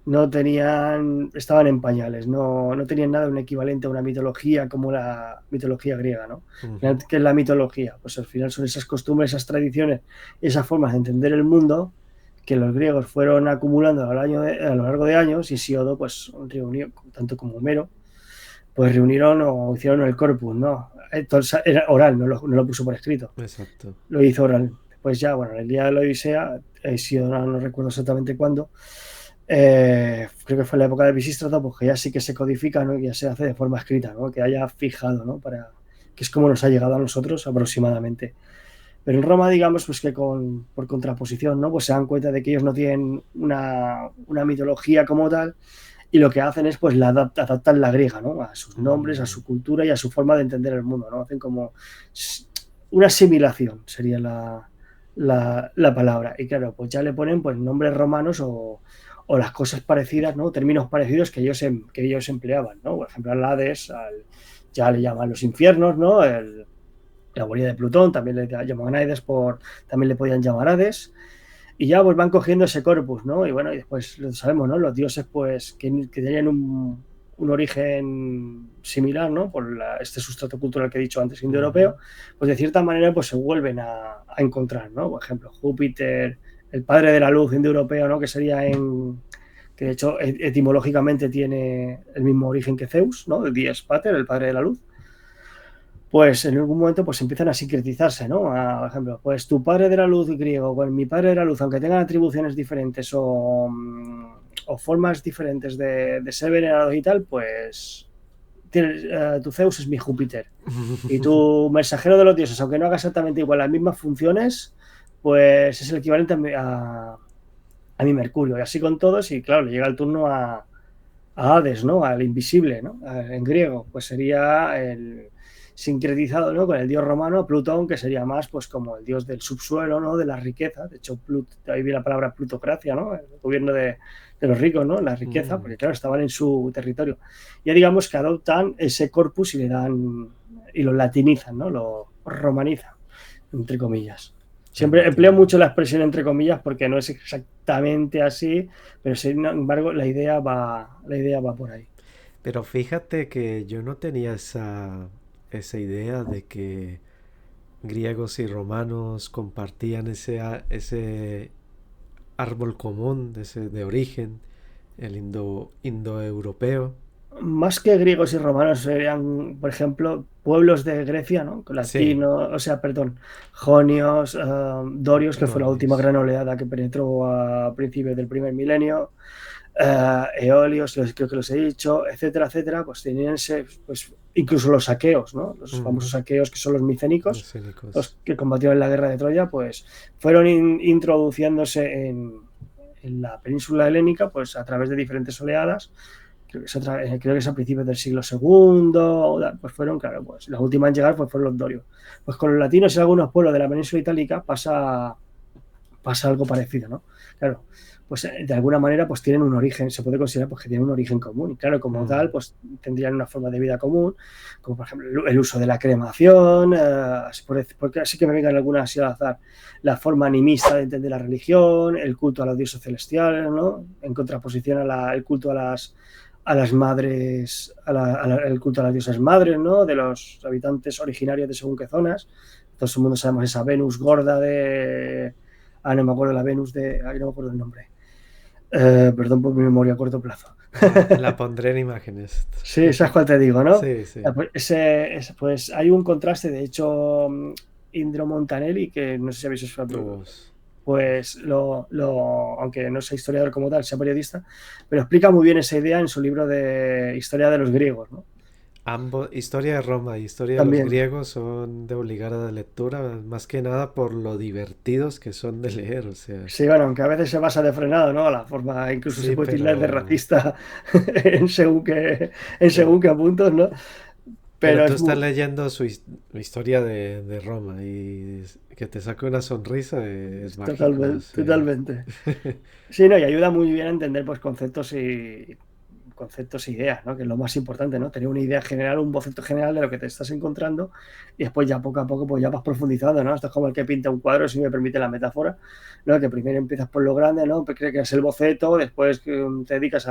no tenían, estaban en pañales, no tenían nada un equivalente a una mitología como la mitología griega, ¿no? Al final, Ujú. ¿qué es la mitología? Pues al final son esas costumbres, esas tradiciones, esas formas de entender el mundo que los griegos fueron acumulando a lo largo de años y Siodo pues reunió, tanto como Homero, pues reunieron o hicieron el corpus, ¿no? Entonces era oral, no lo puso por escrito, Exacto. lo hizo oral. Pues ya, bueno, el día de la Odisea, Siodo no recuerdo exactamente cuándo, creo que fue en la época de Pisístrato, pues que ya sí que se codifica, ¿no? Y ya se hace de forma escrita, ¿no? Que haya fijado, ¿no? Que es como nos ha llegado a nosotros aproximadamente. Pero en Roma, digamos, pues que por contraposición, ¿no? Pues se dan cuenta de que ellos no tienen una mitología como tal y lo que hacen es pues adaptan la griega, ¿no? A sus nombres, a Mm, su cultura y a su forma de entender el mundo, ¿no? Hacen como una asimilación, sería la palabra. Y claro, pues ya le ponen pues nombres romanos o las cosas parecidas, ¿no? Términos parecidos que ellos empleaban, ¿no? Por ejemplo, al Hades, ya le llaman los infiernos, ¿no? La guarida de Plutón, también le llamaban Hades, también le podían llamar Hades, y ya pues van cogiendo ese corpus, ¿no? Y bueno, y después lo sabemos, ¿no? Los dioses pues que tenían un origen similar, ¿no? Por este sustrato cultural que he dicho antes, indoeuropeo, ujú. pues de cierta manera pues se vuelven a encontrar, ¿no? Por ejemplo, Júpiter, el padre de la luz indoeuropeo, ¿no? Que de hecho etimológicamente tiene el mismo origen que Zeus, ¿no? El dies pater, el padre de la luz, pues en algún momento pues empiezan a sincretizarse, ¿no? Por ejemplo, pues tu padre de la luz griego con mi padre de la luz, aunque tengan atribuciones diferentes o formas diferentes de ser venerados y tal, pues tu Zeus es mi Júpiter. Y tu mensajero de los dioses, aunque no haga exactamente igual las mismas funciones, pues es el equivalente a mi Mercurio. Y así con todos, y claro, le llega el turno a Hades, ¿no? Al invisible, ¿no? En griego, pues sería el sincretizado, ¿no? Con el dios romano, Plutón, que sería más, pues como el dios del subsuelo, ¿no? De la riqueza. De hecho, de ahí viene la palabra plutocracia, ¿no? El gobierno de los ricos, ¿no? La riqueza, Mm, porque claro, estaban en su territorio. Ya digamos que adoptan ese corpus y lo latinizan, ¿no? Lo romanizan, entre comillas. Siempre empleo entiendo. mucho la expresión entre comillas porque no es exactamente así, pero sin embargo la idea va por ahí. Pero fíjate que yo no tenía esa idea de que griegos y romanos compartían ese árbol común, ese de origen, el indoeuropeo. más que griegos y romanos serían, por ejemplo, pueblos de Grecia, ¿no? Sí, Latinos, o sea, perdón, jonios, dorios, que fue la última Dorios. gran oleada que penetró a principios del primer milenio, eolios, creo que los he dicho, etcétera, etcétera, pues tenían pues, incluso los aqueos, ¿no? Los Mm, famosos aqueos que son los micénicos, los cínicos. los que combatieron en la guerra de Troya, pues fueron introduciéndose en la península helénica, pues a través de diferentes oleadas. Creo que es a principios del siglo segundo, pues fueron, claro, pues la última en llegar pues fueron los dorios. Pues con los latinos y algunos pueblos de la península itálica pasa algo parecido, ¿no? Claro, pues de alguna manera pues tienen un origen, se puede considerar pues, que tienen un origen común y claro, como Mm, tal pues tendrían una forma de vida común, como por ejemplo el uso de la cremación, porque así que me vengan algunas así al azar, la forma animista de entender la religión, el culto a los dioses celestiales, ¿no? En contraposición el culto a las madres, el culto a las diosas madres, ¿no? De los habitantes originarios de según qué zonas. Todo el mundo sabemos esa Venus gorda de... Ah, no me acuerdo la Venus de... Ay, no me acuerdo el nombre. Perdón por mi memoria a corto plazo. la pondré en imágenes. Sí, sabes cuál te digo, ¿no? Sí, sí. Pues hay un contraste, de hecho, Indro Montanelli, que no sé si habéis Los, pues aunque no sea historiador como tal, sea periodista, pero explica muy bien esa idea en su libro de Historia de los griegos, ¿no? ambos, historia de Roma y historia de los También. griegos son de obligada lectura, más que nada por lo divertidos que son de leer, o sea. Sí, bueno, aunque a veces se basa de frenado, ¿no? La forma, incluso se Sí, puede tildar de pero racista en pero según qué puntos, ¿no? pero Pero tú es estás muy... leyendo historia de Roma y que te saque una sonrisa es mágico, o Totalmente, sea. totalmente. Sí, no, y ayuda muy bien a entender pues conceptos e ideas, ¿no? Que es lo más importante, ¿no? Tener una idea general, un boceto general de lo que te estás encontrando y después ya poco a poco pues ya vas profundizando, ¿no? Esto es como el que pinta un cuadro, si me permite la metáfora, ¿no? Que primero empiezas por lo grande, ¿no? Pues crees que es el boceto, después te dedicas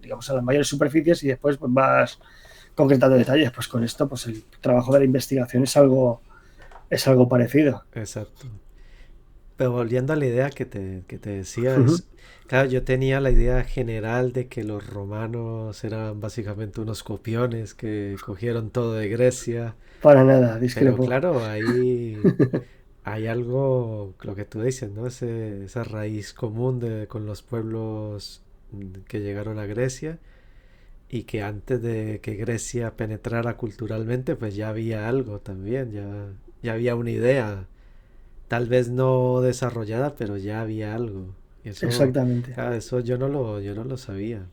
digamos, a las mayores superficies y después pues vas concretando detalles. Pues con esto, pues el trabajo de la investigación es algo parecido. Exacto. Pero volviendo a la idea que te decía, Uh-huh. claro, yo tenía la idea general de que los romanos eran básicamente unos copiones que cogieron todo de Grecia, Para nada, pero discrepo. claro, ahí hay algo, lo que tú dices, ¿no? Esa raíz común con los pueblos que llegaron a Grecia y que antes de que Grecia penetrara culturalmente, pues ya había algo también, ya había una idea tal vez no desarrollada, pero ya había algo. Y eso, Exactamente. claro, eso yo no lo sabía.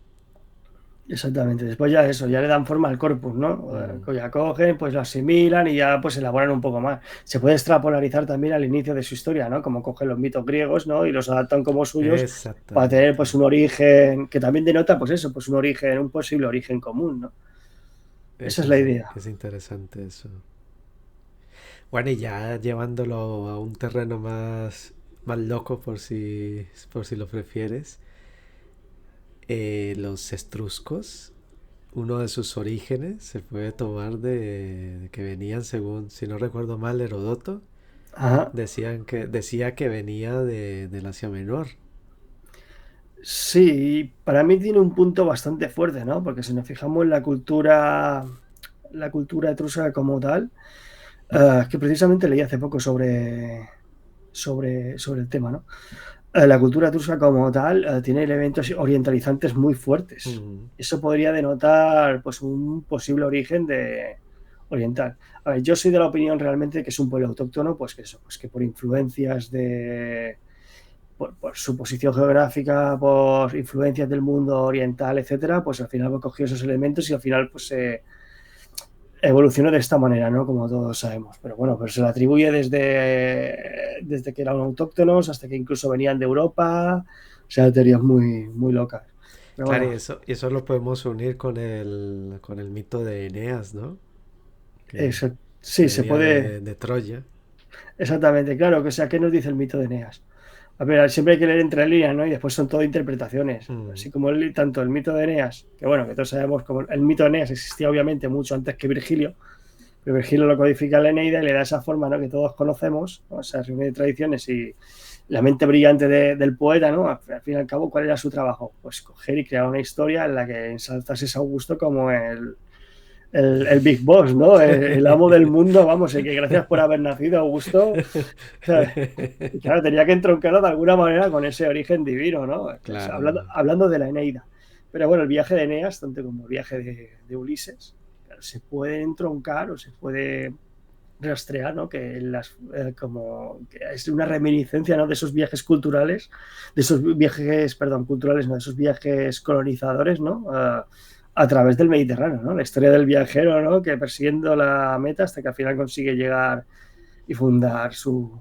Exactamente. Después ya eso, ya le dan forma al corpus, ¿no? Mm. Ya cogen, pues lo asimilan y ya pues elaboran un poco más. Se puede extrapolarizar también al inicio de su historia, ¿no? Como cogen los mitos griegos, ¿no? Y los adaptan como suyos para tener pues Exactamente. un origen que también denota pues eso, pues un origen, un posible origen común, ¿no? Esa Eso es la es, idea. es interesante eso. Bueno, y ya llevándolo a un terreno más loco por si lo prefieres, los estruscos, uno de sus orígenes se puede tomar de que venían, según, si no recuerdo mal, Herodoto, Ajá. decía que venía del Asia Menor. Sí, para mí tiene un punto bastante fuerte, ¿no? Porque si nos fijamos en la cultura etrusca como tal, que precisamente leí hace poco sobre el tema, ¿no? La cultura etrusca como tal tiene elementos orientalizantes muy fuertes. Mm, Eso podría denotar pues un posible origen de oriental. A ver, yo soy de la opinión realmente que es un pueblo autóctono, pues que eso, pues que por influencias por su posición geográfica, por influencias del mundo oriental, etcétera, pues al final cogió esos elementos y al final pues evolucionó de esta manera, ¿no? Como todos sabemos. Pero bueno, pero se le atribuye desde que eran autóctonos hasta que incluso venían de Europa. O sea, teorías muy, muy locas. Pero claro, y bueno, eso lo podemos unir con el mito de Eneas, ¿no? Que, sí, que se venía puede. de Troya. Exactamente, claro. Que sea, ¿qué nos dice el mito de Eneas? A ver, siempre hay que leer entre líneas, ¿no? Y después son todo interpretaciones. Mm, Así como tanto el mito de Eneas, que bueno, que todos sabemos como el mito de Eneas existía obviamente mucho antes que Virgilio, pero Virgilio lo codifica en la Eneida y le da esa forma, ¿no? Que todos conocemos, ¿no? Esa reunión de tradiciones y la mente brillante del poeta, ¿no? Al fin y al cabo, ¿cuál era su trabajo? Pues coger y crear una historia en la que ensalzase a Augusto como el Big Boss, ¿no? El amo del mundo, vamos, y que gracias por haber nacido, Augusto. ¿Sabes? Y claro, tenía que entroncarlo de alguna manera con ese origen divino, ¿no? Pues, Claro, hablando de la Eneida. Pero bueno, el viaje de Eneas, tanto como el viaje de Ulises, claro, se puede entroncar o se puede rastrear, ¿no? Que, como, que es una reminiscencia, ¿no? De esos viajes culturales, de esos viajes, perdón, culturales, no, de esos viajes colonizadores, ¿no? A través del Mediterráneo, ¿no? La historia del viajero, ¿no? Que persiguiendo la meta hasta que al final consigue llegar y fundar su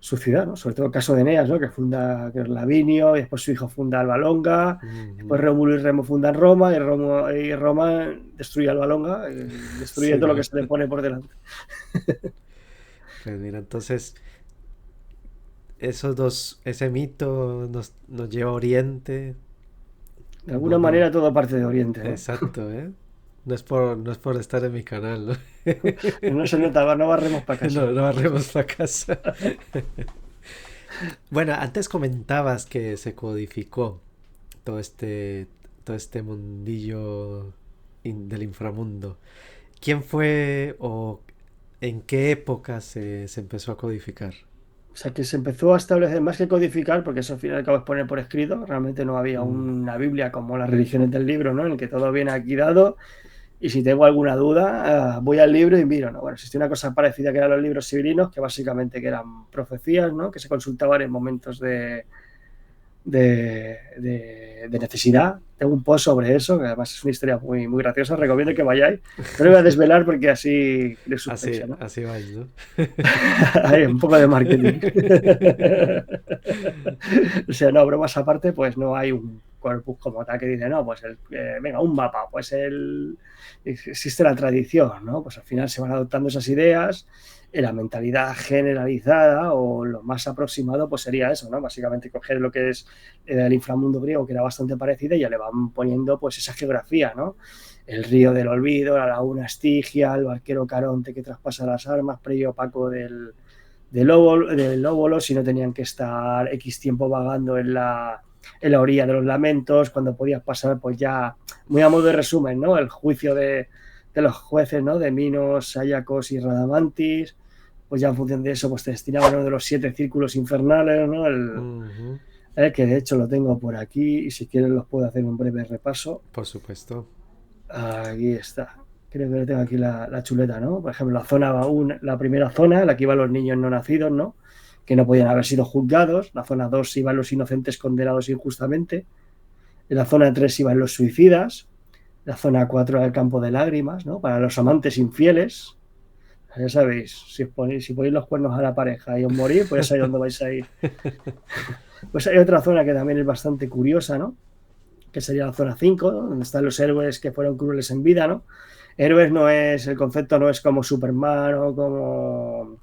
ciudad, ¿no? Sobre todo el caso de Eneas, ¿no? Que funda que es Lavinio, y después su hijo funda Alba Longa, después ujú, Rómulo y Remo fundan Roma, y Roma destruye Alba Longa, y destruye sí, todo lo que ¿no? se le pone por delante. Pues mira, entonces esos dos, ese mito nos lleva a Oriente, De alguna vamos, manera todo parte de Oriente, ¿no? exacto, ¿eh? No es por estar en mi canal, ¿no? No se nota, no barremos para No, casa. no barremos la casa. Bueno, antes comentabas que se codificó todo todo este mundillo del inframundo. ¿Quién fue o en qué época se empezó a codificar? O sea, que se empezó a establecer más que codificar, porque eso al final y al cabo es poner por escrito. Realmente no había Mm, una Biblia como las religiones del libro, ¿no? En el que todo viene aquí dado. Y si tengo alguna duda, voy al libro y miro, ¿no? Bueno, existía una cosa parecida que eran los libros sibelinos, que básicamente que eran profecías, ¿no? Que se consultaban en momentos de necesidad. Tengo un post sobre eso, que además es una historia muy, muy graciosa. Recomiendo que vayáis. No lo voy a desvelar porque así crees así, suspense, ¿no? así vais, ¿no? Hay un poco de marketing. O sea, no, bromas aparte, pues no hay un corpus como tal que dice, no, pues venga, un mapa, pues existe la tradición, ¿no? Pues al final se van adoptando esas ideas, la mentalidad generalizada o lo más aproximado, pues sería eso, ¿no? Básicamente coger lo que es el inframundo griego, que era bastante parecido, y ya le van poniendo pues esa geografía, ¿no? El río del olvido, la laguna Estigia, el barquero Caronte que traspasa las armas, previo opaco del óvulo, si no tenían que estar X tiempo vagando en la orilla de los lamentos, cuando podías pasar, pues ya, muy a modo de resumen, ¿no? El juicio de los jueces, ¿no? De Minos, Ayacos y Radamantis, pues ya en función de eso, pues te destinaban uno de los 7 círculos infernales, ¿no? Ujú, Que de hecho lo tengo por aquí y si quieren los puedo hacer un breve repaso. por supuesto. Aquí está. Creo que tengo aquí la chuleta, ¿no? Por ejemplo, la primera zona, la que iban los niños no nacidos, ¿no? Que no podían haber sido juzgados. La zona 2 iban los inocentes condenados injustamente. En la zona 3 iban los suicidas. La zona 4 era el campo de lágrimas, ¿no? Para los amantes infieles. Ya sabéis, si ponéis los cuernos a la pareja y os morís, pues ya sabéis dónde vais a ir. Pues hay otra zona que también es bastante curiosa, ¿no? Que sería la zona 5, ¿no? Donde están los héroes que fueron crueles en vida, ¿no? Héroes no es, el concepto no es como Superman o como,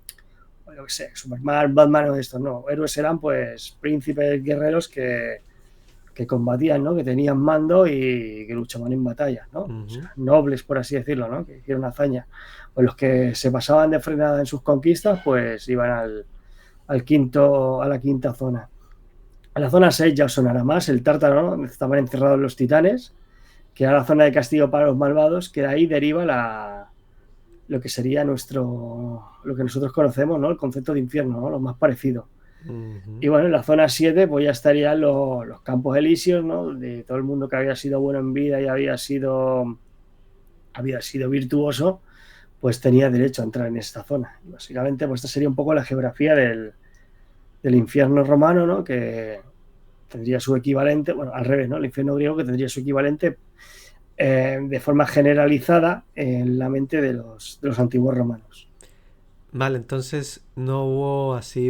yo qué sé, Superman, Batman o esto, no. Héroes eran pues príncipes guerreros que combatían, ¿no? Que tenían mando y que luchaban en batallas, ¿no? O Ujú. sea, nobles, por así decirlo, ¿no? Que hicieron hazaña. Pues los que se pasaban de frenada en sus conquistas, pues iban a la quinta zona. En la zona 6 ya os sonará más, el Tártaro, ¿no? Donde estaban encerrados los titanes, que era la zona de castigo para los malvados, que de ahí deriva lo que sería lo que nosotros conocemos, ¿no? El concepto de infierno, ¿no? Lo más parecido. Ujú. Y bueno, en la zona 7 pues ya estarían los campos elíseos, ¿no? De todo el mundo que había sido bueno en vida y había sido virtuoso, pues tenía derecho a entrar en esta zona. Y básicamente, pues esta sería un poco la geografía del infierno romano, ¿no? Que tendría su equivalente, bueno, al revés, ¿no? El infierno griego que tendría su equivalente de forma generalizada en la mente de los antiguos romanos. Vale, entonces no hubo así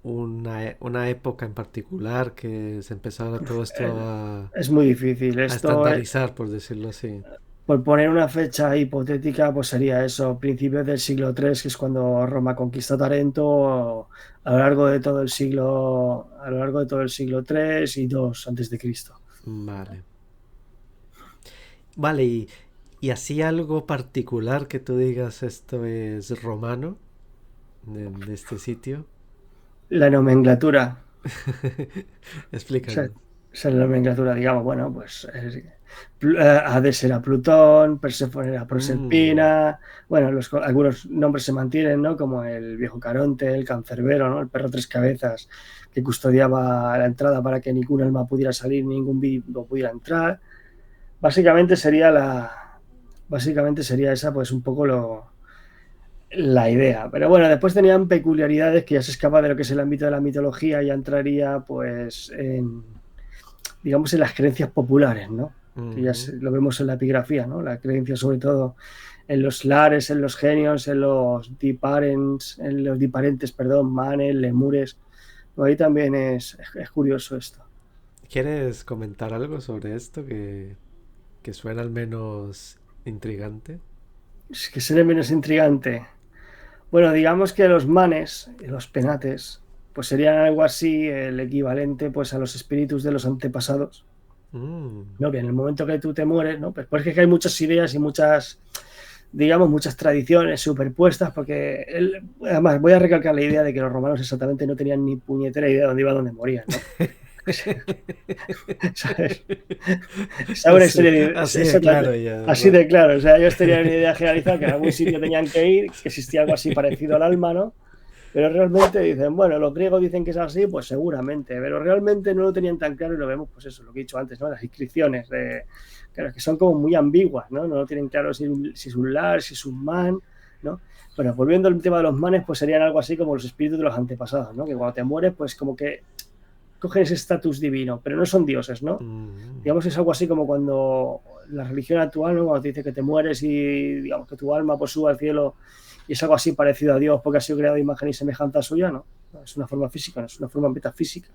una época en particular que se empezara todo esto Es muy difícil. a Esto, estandarizar, por decirlo así. por poner una fecha hipotética, pues sería eso, principios del siglo III, que es cuando Roma conquista Tarento, a lo largo de todo el siglo, a lo largo de todo el siglo III y II antes de Cristo. Vale. Vale, y así algo particular que tú digas esto es romano de este sitio. La nomenclatura. O sea, Explícame. esa es la nomenclatura, digamos, bueno, pues Hades era Plutón, Perséfone era Mm, Proserpina, bueno, algunos nombres se mantienen, ¿no? Como el viejo Caronte, el Cancerbero, ¿no? El perro tres cabezas que custodiaba la entrada para que ningún alma pudiera salir, ningún vivo pudiera entrar. Básicamente sería básicamente sería esa, pues un poco la idea. Pero bueno, después tenían peculiaridades que ya se escapa de lo que es el ámbito de la mitología, ya entraría pues digamos, en las creencias populares, ¿no? Que ya ujú. lo vemos en la epigrafía, ¿no? La creencia sobre todo en los lares, en los genios, en los diparentes, perdón, manes, lemures. Ahí también es curioso esto. ¿Quieres comentar algo sobre esto que suena al menos intrigante? Es que seré menos intrigante. Bueno, digamos que los manes y los penates, pues serían algo así el equivalente pues a los espíritus de los antepasados, Mm, ¿no? Que en el momento que tú te mueres, ¿no? Pues porque hay muchas ideas y muchas, digamos, muchas tradiciones superpuestas, porque además voy a recalcar la idea de que los romanos exactamente no tenían ni puñetera idea de dónde iban, dónde morían, ¿no? ¿Sabes? Esa es una así, historia así de claro ya, así ¿no? de claro. O sea, ellos tenían una idea generalizada que en algún sitio tenían que ir, que existía algo así parecido al alma, ¿no? Pero realmente dicen, bueno, los griegos dicen que es así, pues seguramente, pero realmente no lo tenían tan claro y lo vemos, pues eso, lo que he dicho antes, ¿no? Las inscripciones, claro, que son como muy ambiguas, ¿no? No lo tienen claro si es un lar, si es un man, ¿no? Bueno, volviendo al tema de los manes, pues serían algo así como los espíritus de los antepasados, ¿no? Que cuando te mueres, pues como que cogen ese estatus divino, pero no son dioses, ¿no? Mm, Digamos que es algo así como cuando la religión actual, ¿no? Cuando te dice que te mueres y digamos que tu alma pues sube al cielo y es algo así parecido a Dios porque ha sido creado a imagen y semejanza suya, ¿no? Es una forma física, no es una forma metafísica.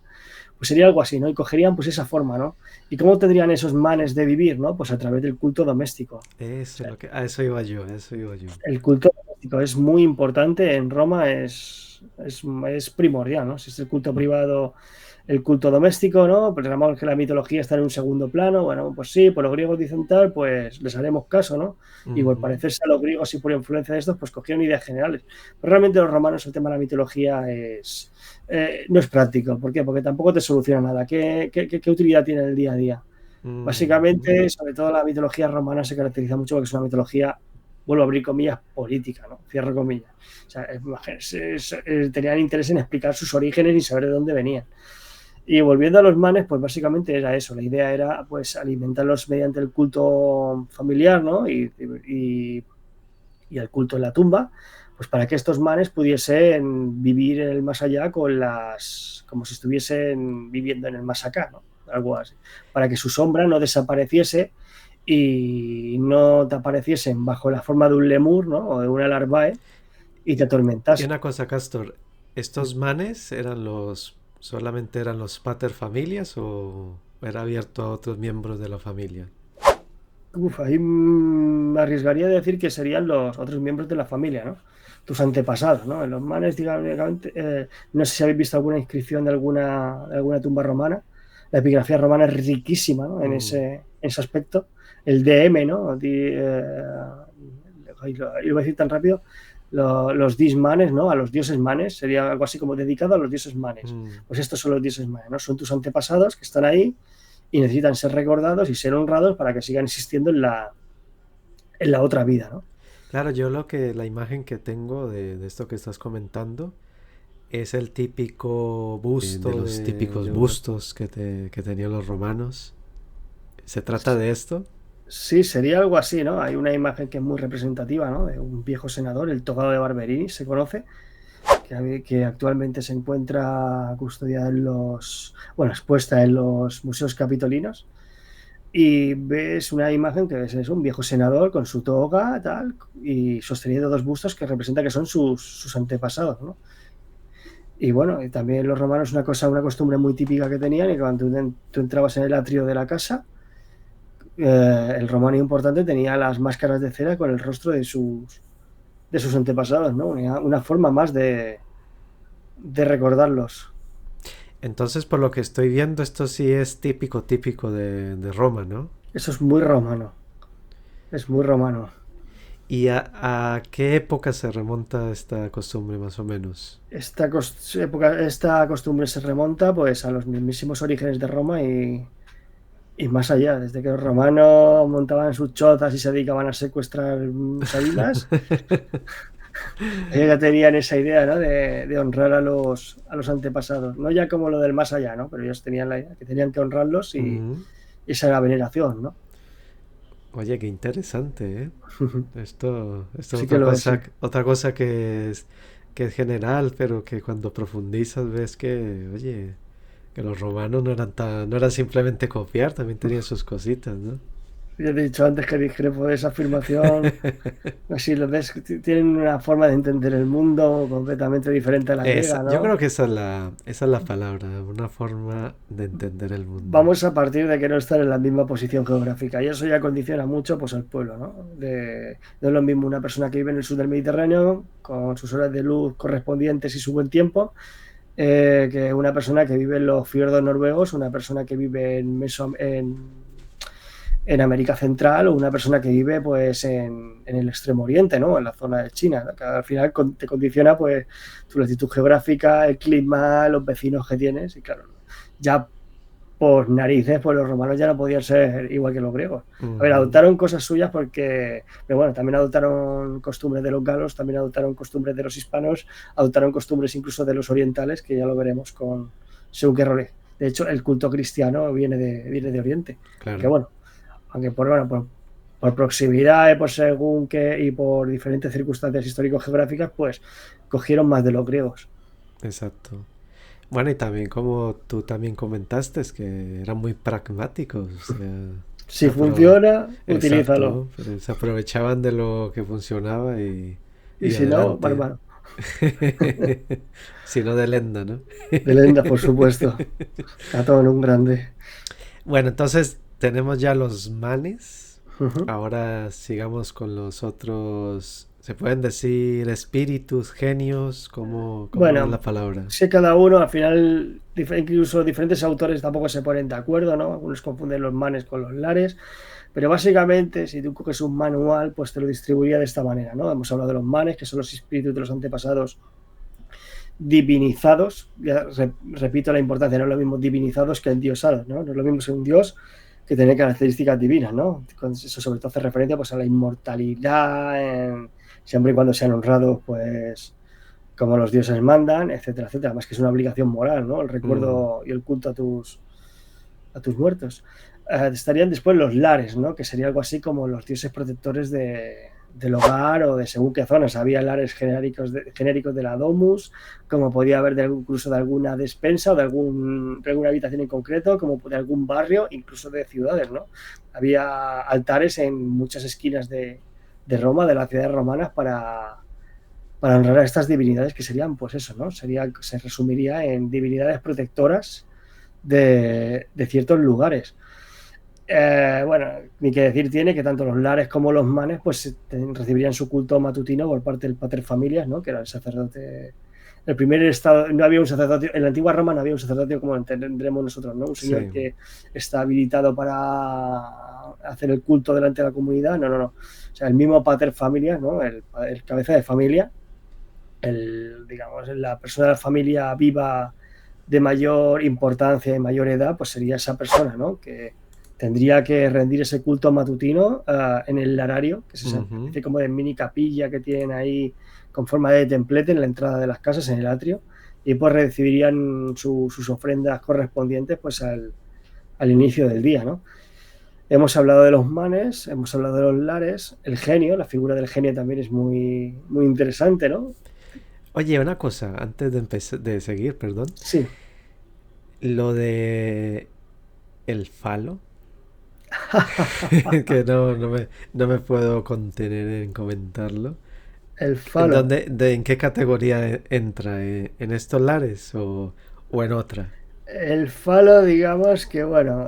Pues sería algo así, ¿no? Y cogerían pues esa forma, ¿no? ¿Y cómo tendrían esos manes de vivir, ¿no? Pues a través del culto doméstico. O eso es sea, lo que, a eso iba yo, a eso iba yo. el culto doméstico es muy importante en Roma, es primordial, ¿no? Si es el culto privado, el culto doméstico, ¿no? Pues digamos que la mitología está en un segundo plano, bueno, pues sí, pues los griegos dicen tal, pues les haremos caso, ¿no? Y por Ujú. parecerse a los griegos y por influencia de estos, pues cogieron ideas generales. Pero realmente los romanos el tema de la mitología no es práctico. ¿Por qué? Porque tampoco te soluciona nada. ¿Qué utilidad tiene en el día a día? Ujú. Básicamente, sobre todo la mitología romana se caracteriza mucho porque es una mitología, vuelvo a abrir comillas, política, ¿no? Cierro comillas. O sea, tenían interés en explicar sus orígenes y saber de dónde venían. Y volviendo a los manes, pues básicamente era eso. La idea era pues alimentarlos mediante el culto familiar, ¿no? Y el culto en la tumba, pues para que estos manes pudiesen vivir en el más allá como si estuviesen viviendo en el más acá, ¿no? Algo así. Para que su sombra no desapareciese y no te apareciesen bajo la forma de un lemur, ¿no? O de una larvae y te Y atormentase. una cosa, Castor, ¿estos manes solamente eran los pater familias o era abierto a otros miembros de la familia? Uf, ahí me arriesgaría a decir que serían los otros miembros de la familia, ¿no? Tus antepasados, ¿no? Los manes, digamos, no sé si habéis visto alguna inscripción de alguna tumba romana. La epigrafía romana es riquísima, ¿no? Mm, En ese aspecto. El DM, ¿no? Iba a decir tan rápido. Los dismanes, ¿no? A los dioses manes, sería algo así como dedicado a los dioses manes. mm. Pues estos son los dioses manes, ¿no? Son tus antepasados que están ahí y necesitan ser recordados y ser honrados para que sigan existiendo en la otra vida, ¿no? Claro, la imagen que tengo de esto que estás comentando es el típico De busto los típicos de una... bustos que tenían los romanos. ¿Se trata de esto? Sí, sería algo así, ¿no? Hay una imagen que es muy representativa, ¿no? De un viejo senador, el togado de Barberini, se conoce, que actualmente se encuentra custodiada bueno, expuesta en los museos capitolinos. Y ves una imagen que es un viejo senador con su toga, tal, y sosteniendo dos bustos que representan que son sus antepasados, ¿no? Y bueno, y también los romanos una costumbre muy típica que tenían, y que cuando tú entrabas en el atrio de la casa, el romano importante tenía las máscaras de cera con el rostro de sus antepasados, ¿no? Una forma más de recordarlos. Entonces, por lo que estoy viendo, esto sí es típico de Roma, ¿no? Eso es muy romano, es muy romano. ¿Y a qué época se remonta esta costumbre más o menos? Esta costumbre se remonta pues a los mismísimos orígenes de Roma y más allá, desde que los romanos montaban sus chozas y se dedicaban a secuestrar sabinas, ellos ya tenían esa idea, ¿no? de honrar a los antepasados, no ya como lo del más allá, ¿no? Pero ellos tenían la idea que tenían que honrarlos Mm. y esa era la veneración, ¿no? Oye, qué interesante, ¿eh? Esto es Sí que lo es, sí. otra cosa que es general, pero que cuando profundizas ves que, oye, que los romanos no eran simplemente copiar, también tenían sus cositas, ¿no? Ya te he dicho antes que discrepo de esa afirmación. Si lo ves, tienen una forma de entender el mundo completamente diferente a la griega, Yo ¿no? creo que esa es la palabra, una forma de entender el mundo. Vamos a partir de que no están en la misma posición geográfica y eso ya condiciona mucho pues al pueblo, ¿no? No es lo mismo una persona que vive en el sur del Mediterráneo con sus horas de luz correspondientes y su buen tiempo que una persona que vive en los fiordos noruegos, una persona que vive en América Central o una persona que vive pues en el Extremo Oriente, ¿no? En la zona de China, ¿no? Que al final te condiciona pues tu latitud geográfica, el clima, los vecinos que tienes y claro, ya por narices, pues los romanos ya no podían ser igual que los griegos. A ver, Ujú. adoptaron cosas suyas porque, pero bueno, también adoptaron costumbres de los galos, también adoptaron costumbres de los hispanos, adoptaron costumbres incluso de los orientales, que ya lo veremos con según qué rol. De hecho, el culto cristiano viene de Oriente. Aunque Claro, bueno, bueno, por proximidad y por según qué y por diferentes circunstancias histórico-geográficas, pues cogieron más de los griegos. exacto. Bueno, y también como tú también comentaste, es que eran muy pragmáticos, o sea, Si funciona, utilízalo. exacto, pero se aprovechaban de lo que funcionaba Y y si no, adelante. bárbaro. Sino de lenda, ¿no? De lenda, por supuesto. Catón, un grande. Bueno, entonces tenemos ya los manes. Ujú. Ahora sigamos con los otros. ¿Se pueden decir espíritus, genios? ¿Cómo es la Bueno, palabra? sé cada uno, al final, incluso diferentes autores tampoco se ponen de acuerdo, ¿no? Algunos confunden los manes con los lares, pero básicamente, si tú coges un manual, pues te lo distribuiría de esta manera, ¿no? Hemos hablado de los manes, que son los espíritus de los antepasados divinizados. Ya repito la importancia, no es lo mismo divinizados que endiosados, ¿no? No es lo mismo ser un dios que tener características divinas, ¿no? Eso sobre todo hace referencia pues, a la inmortalidad, siempre y cuando sean honrados, pues como los dioses mandan, etcétera, etcétera. Más que es una obligación moral, ¿no? El Mm, recuerdo y el culto a tus muertos. Estarían después los lares, ¿no? Que sería algo así como los dioses protectores del hogar o de según qué zonas. Había lares genéricos de la domus, como podía haber incluso de alguna despensa o de alguna habitación en concreto, como de algún barrio, incluso de ciudades, ¿no? Había altares en muchas esquinas de Roma, de las ciudades romanas, para honrar a estas divinidades que serían, pues eso, ¿no? Se resumiría en divinidades protectoras de ciertos lugares. Bueno, ni que decir tiene que tanto los lares como los manes pues recibirían su culto matutino por parte del pater familias, ¿no? Que era el sacerdote. El primer estado, no había un sacerdote, en la antigua Roma no había un sacerdote como entendremos nosotros, ¿no? Un señor sí. que está habilitado para hacer el culto delante de la comunidad, no, no, no. O sea, el mismo pater familias, ¿no? El cabeza de familia, digamos, la persona de la familia viva de mayor importancia y mayor edad, pues sería esa persona, ¿no? Que tendría que rendir ese culto matutino en el larario, que es esa Ujú. especie como de mini capilla que tienen ahí con forma de templete en la entrada de las casas, en el atrio, y pues recibirían sus ofrendas correspondientes pues al inicio del día, ¿no? Hemos hablado de los manes, hemos hablado de los lares, el genio, la figura del genio también es muy, muy interesante, ¿no? Oye, una cosa, antes de empezar, de seguir, perdón. Sí, Lo de el falo, que no me puedo contener en comentarlo. el falo. ¿En qué categoría entra? ¿En estos lares o en otra? El falo, digamos que, bueno,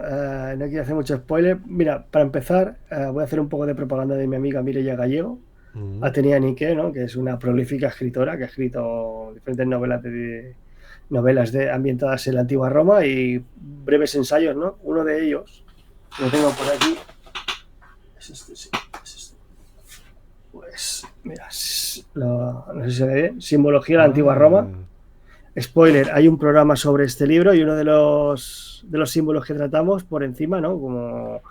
no quiero hacer mucho spoiler. Mira, para empezar, voy a hacer un poco de propaganda de mi amiga Mireia Gallego, Mm. Atenea Nique, ¿no? Que es una prolífica escritora que ha escrito diferentes novelas ambientadas en la antigua Roma y breves ensayos, ¿no? Uno de ellos, lo tengo por aquí, es este, sí, es este. Pues, mira, no sé si se ve bien. Simbología de la antigua Roma. Ah, Spoiler, hay un programa sobre este libro y uno de los símbolos que tratamos por encima, ¿no?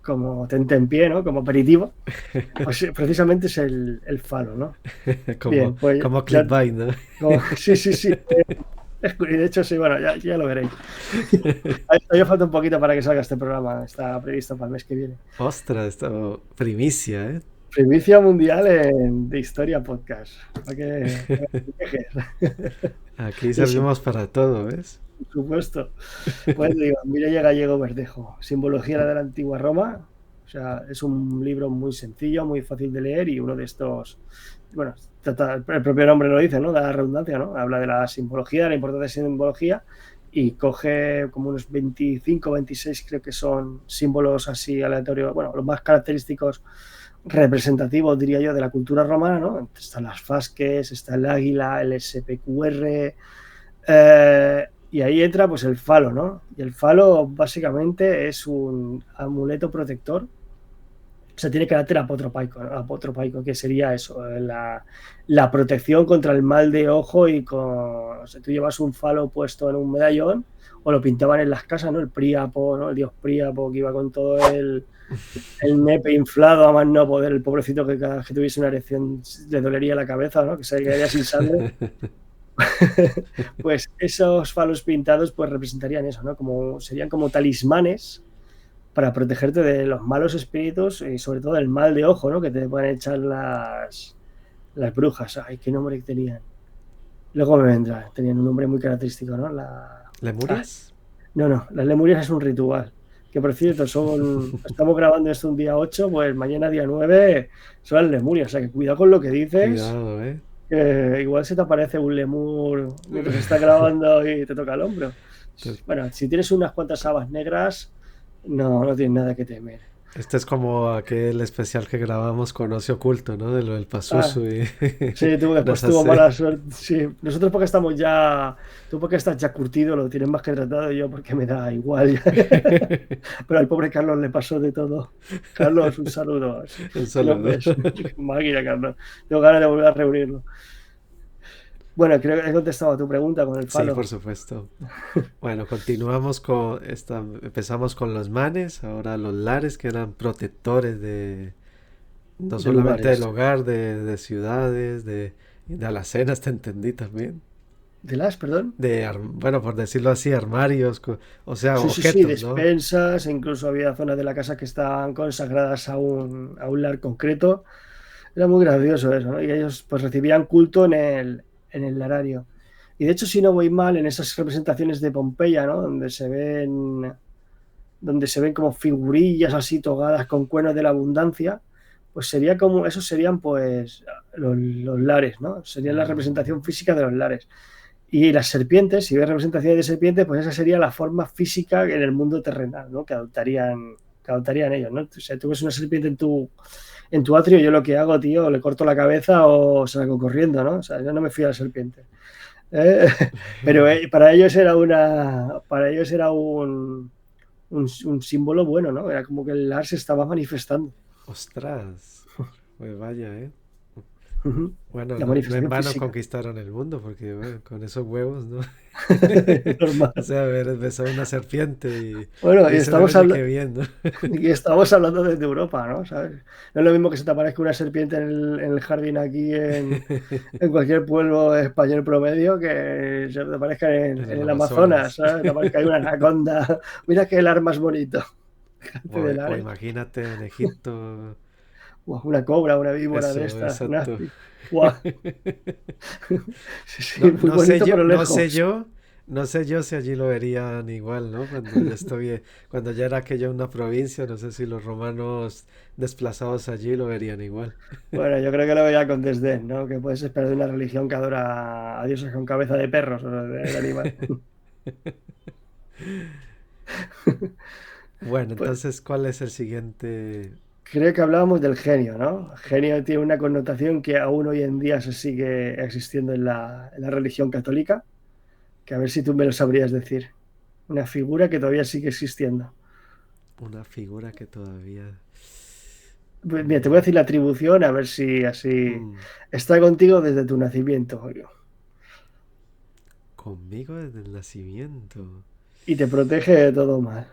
Como tentempié, ¿no? Como aperitivo, pues precisamente es el falo, ¿no? como, Bien, pues como ya, clickbait, ¿no? sí, sí, sí. Y de hecho, sí, bueno, ya lo veréis. Todavía falta un poquito para que salga este programa, está previsto para el mes que viene. Ostras, esto primicia, ¿eh? Primicia mundial de Historia Podcast. Para que te quejes. Aquí Y sí, servimos para todo, ¿ves? por supuesto. Pues digo, Mireia Gallego Verdejo, Simbología de la Antigua Roma. O sea, es un libro muy sencillo, muy fácil de leer y uno de estos, bueno, el propio nombre lo dice, ¿no? Da la redundancia, ¿no? Habla de la simbología, de la importancia de la simbología y coge como unos 25, 26 creo que son símbolos así aleatorios, bueno, los más característicos representativos, diría yo, de la cultura romana, ¿no? Están las fasques, está el águila, el SPQR, y ahí entra pues el falo, ¿no? Y el falo básicamente es un amuleto protector. O sea, tiene carácter apotropaico, ¿no? Apotropaico, que sería eso, la protección contra el mal de ojo y con... O sea, tú llevas un falo puesto en un medallón o lo pintaban en las casas, ¿no? El Príapo, ¿no? El dios Príapo que iba con todo el nepe inflado a más no poder, el pobrecito que cada vez que tuviese una erección le dolería la cabeza, ¿no? Que se quedaría sin sangre. Pues esos falos pintados pues representarían eso, ¿no? Serían como talismanes para protegerte de los malos espíritus y sobre todo del mal de ojo, ¿no? Que te pueden echar las brujas. Ay, qué nombre tenían. Luego me vendrá. Tenían un nombre muy característico, ¿no? Ah, ¿Lemurias? no, las lemurias es un ritual. Que por cierto, estamos grabando esto un día 8, pues mañana día 9 son las lemurias. O sea que cuidado con lo que dices. Cuidado, ¿eh? Igual se te aparece un lemur mientras está grabando y te toca el hombro. Te- Bueno, si tienes unas cuantas habas negras, no tienes nada que temer. Este es como aquel especial que grabamos con Ocio Oculto, ¿no? De lo del Ah, Pazuzu y sí, tú después nos tuvo hace... mala suerte. Sí, nosotros porque estamos ya, tú porque estás ya curtido, lo tienes más que tratado, yo porque me da igual. Pero al pobre Carlos le pasó de todo. Carlos, un saludo. Un Si nos saludo. ves, máquina, Carlos. Tengo ganas de volver a reunirlo. Bueno, creo que he contestado a tu pregunta con el Sí, por falo. supuesto. Bueno, continuamos con esta, empezamos con los manes, ahora los lares que eran protectores de no De solamente del lugares. hogar, de ciudades, de alacenas, te entendí también. ¿De perdón? Bueno, por decirlo así, armarios, o sea, Sí, sí, sí, objetos, ¿no? despensas, e incluso había zonas de la casa que estaban consagradas a un lar concreto. Era muy gracioso eso, ¿no? Y ellos pues recibían culto en el larario. Y de hecho, si no voy mal, en esas representaciones de Pompeya, ¿no? Donde se ven como figurillas así togadas con cuernos de la abundancia, pues esos serían pues los lares, ¿no? Serían la Mm, representación física de los lares. Y las serpientes, si ves representaciones de serpientes, pues esa sería la forma física en el mundo terrenal, ¿no? Que adoptarían ellos, ¿no? O sea, tú ves una serpiente en tu atrio, yo lo que hago, tío, le corto la cabeza o salgo corriendo, ¿no? O sea, yo no me fío a la serpiente. ¿Eh? Pero para ellos era un símbolo bueno, ¿no? Era como que el lar se estaba manifestando. ostras, pues vaya, ¿eh? Ujú. Bueno, La no en manifestación vano física. conquistaron el mundo, porque bueno, con esos huevos, ¿no? Normal. O sea, haber besado una serpiente Bueno, y y dice, oye, qué bien, ¿no? estamos hablando desde Europa, ¿no? ¿Sabes? No es lo mismo que se te aparezca una serpiente en el jardín aquí en cualquier pueblo español promedio que se te aparezca en, En en el el Amazonas, Amazonas. ¿sabes? Te aparezca ahí una anaconda. Mira qué el más bonito. Fíjate de O Lares. imagínate en Egipto, Buah, una cobra, una víbora de eso, estas. exacto. Buah. Sí, sí, No, muy bonito, pero lejos. no sé yo si allí lo verían igual, ¿no? Cuando ya era aquello una provincia, no sé si los romanos desplazados allí lo verían igual. Bueno, yo creo que lo veía con desdén, ¿no? Que puedes esperar de una religión que adora a dioses con cabeza de perros o de animal. Bueno, Pues entonces, ¿cuál es el siguiente? creo que hablábamos del genio, ¿no? Genio tiene una connotación que aún hoy en día se sigue existiendo en la religión católica, que a ver si tú me lo sabrías decir. Una figura que todavía sigue existiendo. Una figura que todavía... Mira, te voy a decir la atribución a ver si así Mm, está contigo desde tu nacimiento, Julio, conmigo desde el nacimiento. y te protege de todo mal.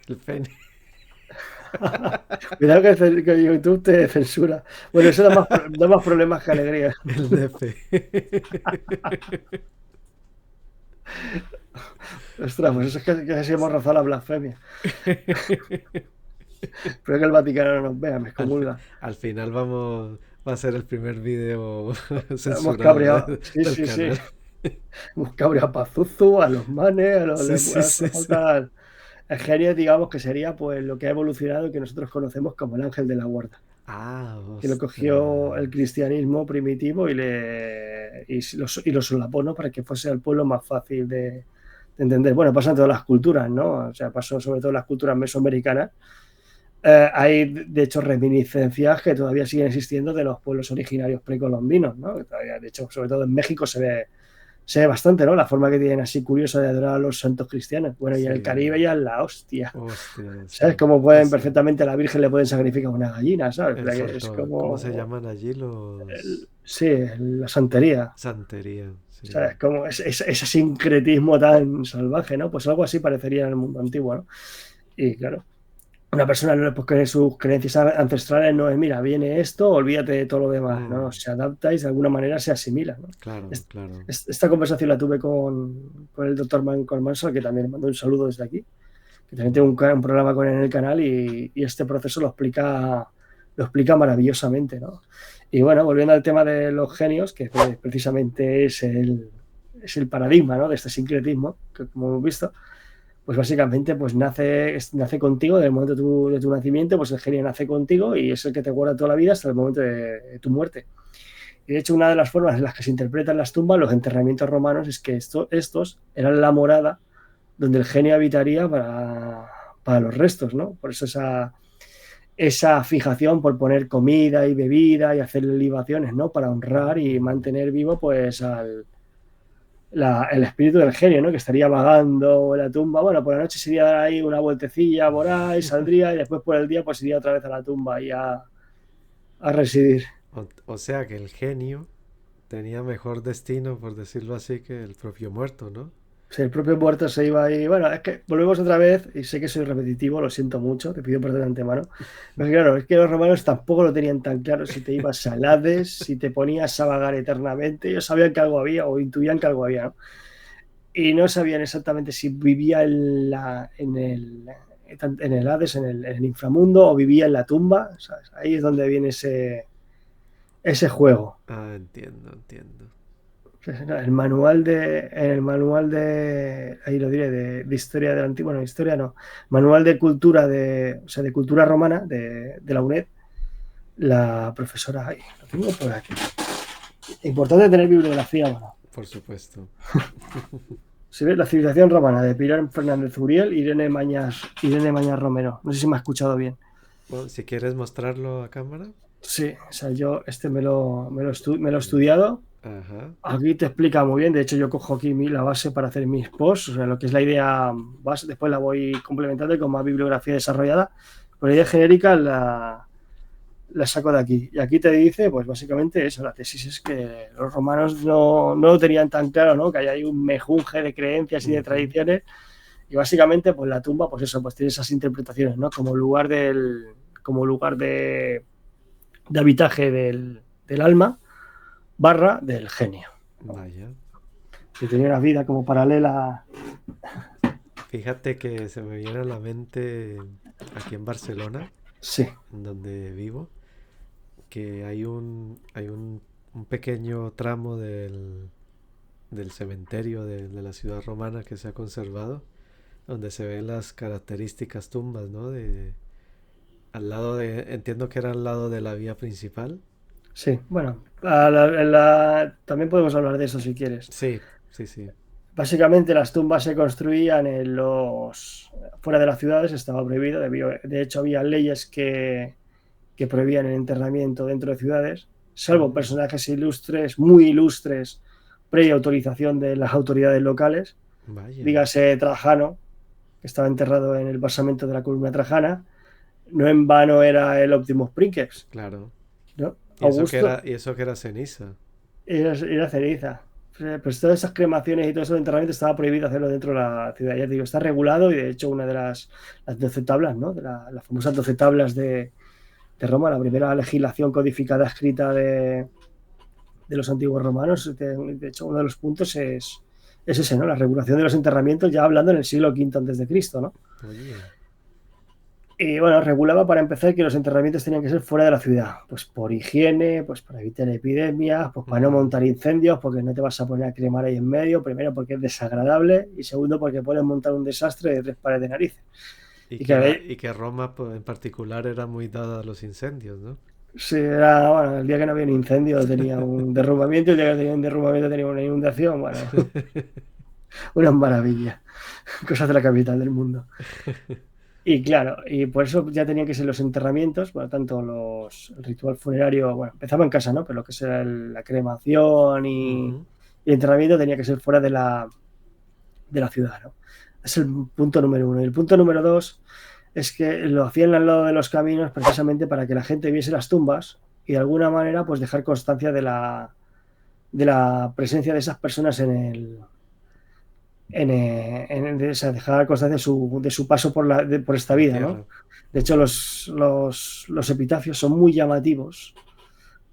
El pene. Cuidado que YouTube te censura. Bueno, eso da más problemas que alegría. El nefe. Ostras, pues eso es que casi hemos rozado la blasfemia. Pero que el Vaticano no nos vea, me Al, fi- excomulga. al final va a ser el primer video Hemos censurado cabreado, sí, del sí, sí. canal. Hemos cabreado a Pazuzu, a los manes, Sí, sí, a sí, los sí. falta el genio, digamos que sería pues lo que ha evolucionado y que nosotros conocemos como el ángel de la guarda, Ah, que lo cogió el ostras. cristianismo primitivo y lo solapó, ¿no? Para que fuese el pueblo más fácil de entender. Bueno, pasa en todas las culturas, ¿no? O sea, pasó sobre todo en las culturas mesoamericanas. Hay, de hecho, reminiscencias que todavía siguen existiendo de los pueblos originarios precolombinos, ¿no? Que todavía, de hecho, sobre todo en México se ve bastante, ¿no? La forma que tienen así curiosa de adorar a los santos cristianos. Bueno, y en el Sí. Caribe ya es la hostia. Hostia, ¿Sabes sí. cómo pueden Así. perfectamente a la Virgen le pueden sacrificar una gallina, ¿sabes? El Que es santo, ¿cómo se como, llaman allí los? sí, la santería. Santería, ¿Sabes? sí. Como ese sincretismo tan salvaje, ¿no? Pues algo así parecería en el mundo antiguo, ¿no? Y claro, una persona no es porque sus creencias ancestrales no es, mira, viene esto, olvídate de todo lo demás, ¿no? Mm, Se adapta y de alguna manera se asimila, ¿no? claro, claro. Esta conversación la tuve con el doctor Michael Manson, que también le mando un saludo desde aquí, que también tengo un programa con él en el canal y este proceso lo explica maravillosamente, ¿no? Y bueno, volviendo al tema de los genios, que precisamente es el paradigma, ¿no? De este sincretismo, que como hemos visto, pues básicamente pues nace contigo, desde el momento de tu nacimiento, pues el genio nace contigo y es el que te guarda toda la vida hasta el momento de tu muerte. Y de hecho, una de las formas en las que se interpretan las tumbas, los enterramientos romanos, es que estos eran la morada donde el genio habitaría para los restos, ¿no? Por eso esa fijación por poner comida y bebida y hacer libaciones, ¿no? Para honrar y Mm, mantener vivo, pues, el espíritu del genio, ¿no? Que estaría vagando en la tumba. Bueno, por la noche se iría a dar ahí una vueltecilla por ahí, saldría y después por el día pues iría otra vez a la tumba y a residir. o sea que el genio tenía mejor destino, por decirlo así, que el propio muerto, ¿no? Si el propio muerto se iba ahí. Bueno, es que volvemos otra vez, y sé que soy repetitivo, lo siento mucho, te pido perdón de antemano. Pero claro, es que los romanos tampoco lo tenían tan claro si te ibas a Hades, si te ponías a vagar eternamente. Ellos sabían que algo había o intuían que algo había, ¿no? Y no sabían exactamente si vivía en el Hades, en el inframundo, o vivía en la tumba, ¿sabes? Ahí es donde viene ese juego. Ah, entiendo, entiendo. El manual ahí lo diré, de historia de la antigua, no, historia no, manual de cultura o sea, de cultura romana de la UNED, la profesora, ahí, lo tengo por aquí. Importante tener bibliografía, bueno. Por supuesto. Se ve la civilización romana de Pilar Fernández Uriel, Irene Mañas Romero. No sé si me ha escuchado bien. Bueno, si quieres mostrarlo a cámara. Sí, o sea, yo me lo he estudiado. Ajá. Aquí te explica muy bien. De hecho, yo cojo aquí la base para hacer mis posts, o sea, lo que es la idea base. Después la voy complementando con más bibliografía desarrollada. Pero la idea genérica la saco de aquí. Y aquí te dice, pues básicamente eso, la tesis es que los romanos no lo tenían tan claro, ¿no? Que hay ahí un mejunje de creencias y de Ujú. tradiciones. Y básicamente, pues la tumba, pues eso, pues tiene esas interpretaciones, ¿no? Como lugar de habitaje del alma barra del genio, Vaya. que tenía una vida como paralela. Fíjate que se me viene a la mente aquí en Barcelona, Sí, en donde vivo, que un pequeño tramo del cementerio de la ciudad romana que se ha conservado, donde se ven las características tumbas, ¿no? Entiendo que era al lado de la vía principal. sí. Bueno, también podemos hablar de eso si quieres. Sí, sí, sí. Básicamente las tumbas se construían fuera de las ciudades, estaba prohibido. De hecho, había leyes que prohibían el enterramiento dentro de ciudades, salvo Mm, personajes ilustres, muy ilustres, previa autorización de las autoridades locales. vaya. Dígase Trajano, que estaba enterrado en el basamento de la columna Trajana, no en vano era el Optimus Princeps, claro. ¿no? Augusto Y eso que era ceniza. era ceniza. Pues todas esas cremaciones y todo eso de enterramiento estaba prohibido hacerlo dentro de la ciudad. Ya te digo, está regulado y de hecho una de las 12 tablas, ¿no? Las famosas 12 tablas de Roma, la primera legislación codificada escrita de los antiguos romanos. De hecho, uno de los puntos es ese, ¿no? La regulación de los enterramientos, ya hablando en el siglo V antes de Cristo, ¿no? Oye. Y bueno, regulaba para empezar que los enterramientos tenían que ser fuera de la ciudad, pues por higiene, pues para evitar epidemias, pues para no Ujú. montar incendios, porque no te vas a poner a cremar ahí en medio, primero porque es desagradable y segundo porque puedes montar un desastre de 3 pares de narices. Y que Y que Roma pues, en particular era muy dada a los incendios, ¿no? si era, bueno, el día que no había un incendio tenía un derrumbamiento, el día que tenía un derrumbamiento tenía una inundación, bueno, una maravilla, cosas de la capital del mundo. Y claro, y por eso ya tenían que ser los enterramientos, por lo tanto, el ritual funerario, bueno, empezaba en casa, ¿no? Pero lo que será la cremación Ujú. y el enterramiento tenía que ser fuera de la ciudad, ¿no? Es el punto número uno. Y el punto número dos es que lo hacían al lado de los caminos precisamente para que la gente viese las tumbas y de alguna manera pues dejar constancia de la presencia de esas personas o sea, dejar constancia de su paso por esta En la vida, ¿no? tierra. De hecho, los epitafios son muy llamativos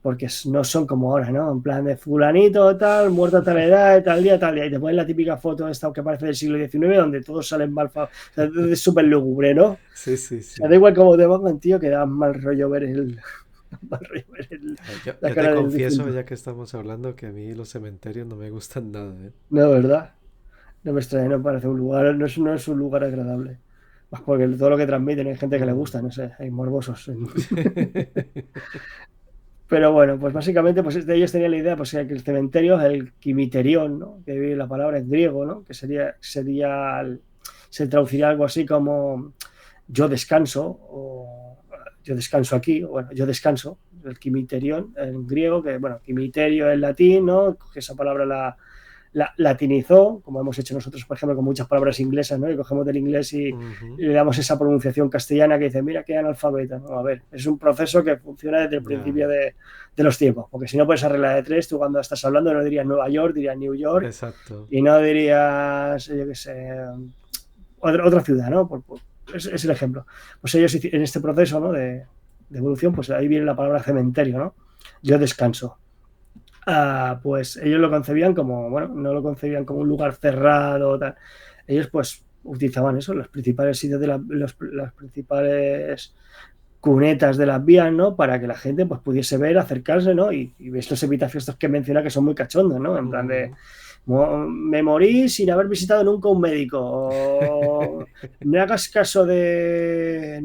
porque no son como ahora, ¿no? En plan de fulanito, tal, muerto a tal edad, tal día, y te ponen la típica foto esta que parece del siglo XIX donde todos salen mal, o sea, es súper lúgubre, ¿no? O Sí, sí, sea, da sí. igual cómo te pongan, tío, que da mal rollo ver mal rollo ver la Yo te cara del confieso, difunto. ya que estamos hablando, que a mí los cementerios no me gustan nada, ¿eh? No, ¿verdad? No me extraña, no parece un lugar, no es un lugar agradable. Más porque todo lo que transmiten hay gente que le Mm. gusta, no sé, hay morbosos. Pero bueno, pues básicamente pues ellos tenían la idea pues, que el cementerio es el quimiterión, ¿no? Que viene la palabra en griego, ¿no? Que se traduciría algo así como yo descanso, o yo descanso aquí, o bueno, yo descanso, el quimiterión en griego, que bueno, quimiterio en latín, ¿no? Que esa palabra la latinizó, como hemos hecho nosotros, por ejemplo, con muchas palabras inglesas, ¿no? Y cogemos del inglés Ujú. y le damos esa pronunciación castellana que dice, mira qué analfabeta, ¿no? A ver, es un proceso que funciona desde el Ya, principio de los tiempos, porque si no puedes regla de tres, tú cuando estás hablando no dirías Nueva York, dirías New York, exacto. y no dirías, yo qué sé, otra ciudad, ¿no? Es el ejemplo. Pues ellos en este proceso, ¿no? de evolución, pues ahí viene la palabra cementerio, ¿no? Yo descanso. Pues ellos lo concebían como, bueno, no lo concebían como un lugar cerrado, tal. Ellos pues utilizaban eso, los principales sitios las principales cunetas de las vías, ¿no? Para que la gente pues pudiese ver, acercarse, ¿no? Y ves los epitafios estos que menciona que son muy cachondos, ¿no? En plan de, Ujú. me morí sin haber visitado nunca un médico, o no hagas caso de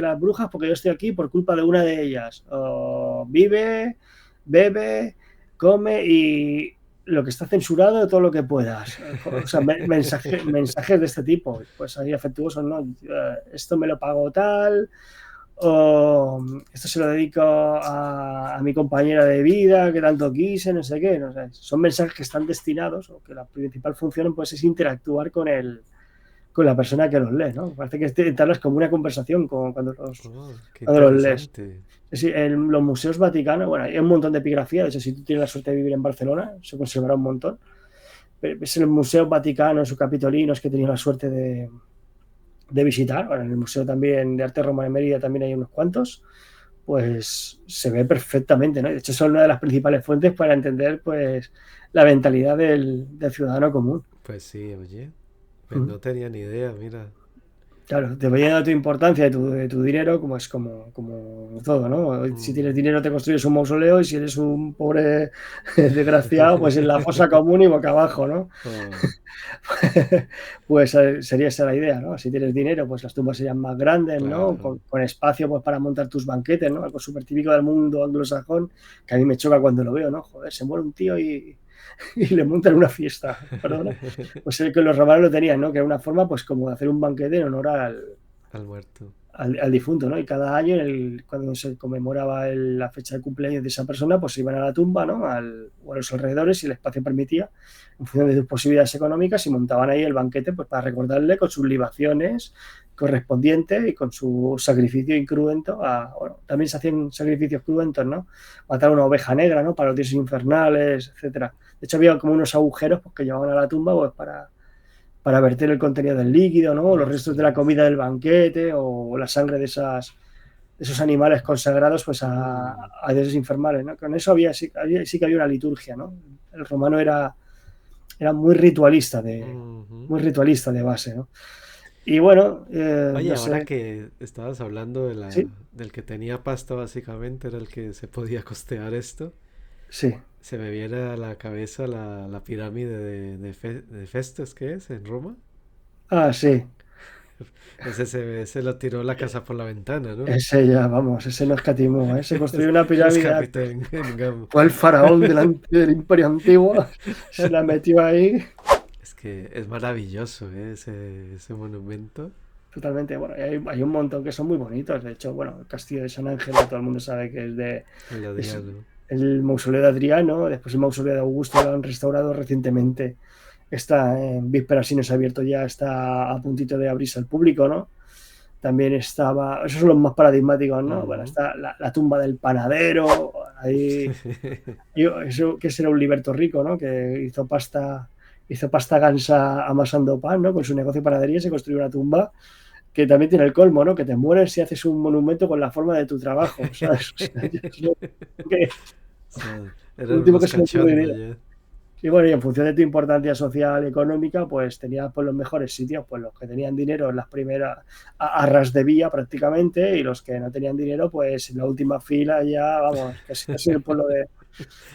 las brujas porque yo estoy aquí por culpa de una de ellas, o vive, bebe, come y lo que está censurado, todo lo que puedas. O sea, mensajes de este tipo, pues ahí afectuosos, ¿no? Esto me lo pago tal, o esto se lo dedico a mi compañera de vida que tanto quise, no sé qué. No sé. Son mensajes que están destinados, o que la principal función pues, es interactuar con la persona que los lee, ¿no? Parece que entablas como una conversación cuando los, Oh, qué cuando los lees. interesante. Es decir, en los museos vaticanos, bueno, hay un montón de epigrafía, de hecho, si tú tienes la suerte de vivir en Barcelona, se conservará un montón. Pero es el Museo Vaticano, en su Capitolinos, que he tenido la suerte de visitar. Bueno, en el Museo también de Arte Romano de Mérida también hay unos cuantos, pues se ve perfectamente, ¿no? De hecho, son una de las principales fuentes para entender, pues, la mentalidad del ciudadano común. Pues sí, oye. Pues Mm. no tenía ni idea, mira. Claro, dependiendo de tu importancia, de tu dinero, como es como todo, ¿no? Si tienes Mm. dinero te construyes un mausoleo y si eres un pobre desgraciado, pues en la fosa común y boca abajo, ¿no? Oh, Pues sería esa la idea, ¿no? Si tienes dinero, pues las tumbas serían más grandes, ¿no? claro. Con espacio pues para montar tus banquetes, ¿no? Algo súper típico del mundo anglosajón, que a mí me choca cuando lo veo, ¿no? Joder, se muere un tío y le montan una fiesta, perdona. Pues el que los romanos lo tenían, ¿no? Que era una forma, pues como de hacer un banquete en honor Al muerto. al difunto, ¿no? Y cada año, cuando se conmemoraba la fecha de cumpleaños de esa persona, pues se iban a la tumba, ¿no? O a los alrededores, si el espacio permitía, en función de sus posibilidades económicas, y montaban ahí el banquete, pues para recordarle con sus libaciones, correspondiente y con su sacrificio incruento. Bueno, también se hacían sacrificios cruentos, ¿no? Matar una oveja negra, ¿no? Para los dioses infernales, etcétera. De hecho, había como unos agujeros pues, que llevaban a la tumba pues, para verter el contenido del líquido, ¿no? O los restos de la comida del banquete o la sangre de esos animales consagrados pues a dioses infernales, ¿no? Con eso sí que había una liturgia, ¿no? El romano era muy ritualista muy ritualista de base, ¿no? Y bueno, Oye, no ahora sé, que estabas hablando sí, del que tenía pasta básicamente, era el que se podía costear esto, sí. se me viene a la cabeza la pirámide de Festes, ¿qué es? En Roma. Ah, sí. Ese lo tiró la casa por la ventana, ¿no? Ese ya, vamos, ese no escatimó, ¿eh? Se construyó una Es pirámide, capitán en Gam. fue el faraón del Imperio Antiguo, se la metió ahí. Es que es maravilloso, ¿eh? Ese monumento. Totalmente, bueno, hay un montón que son muy bonitos. De hecho, bueno, el Castillo de San Ángelo, todo el mundo sabe que El es Adriano. el mausoleo de Adriano, después el mausoleo de Augusto lo han restaurado recientemente. Está en vísperas, si no se ha abierto ya, está a puntito de abrirse al público, ¿no? También estaba, esos son los más paradigmáticos, ¿no? Bueno, Ujú. está la tumba del panadero, ahí, eso que será un liberto rico, ¿no? Que hizo pasta gansa amasando pan, ¿no? Con su negocio de panadería se construyó una tumba que también tiene el colmo, ¿no? Que te mueres si haces un monumento con la forma de tu trabajo, ¿sabes? O sea, es lo O sea, lo eran último unos que se me ocurriría. cachondos ya. Y bueno, y en función de tu importancia social y económica, pues tenías pues, los mejores sitios, pues los que tenían dinero en las primeras a ras de vía prácticamente, y los que no tenían dinero, pues en la última fila ya, vamos, casi el pueblo de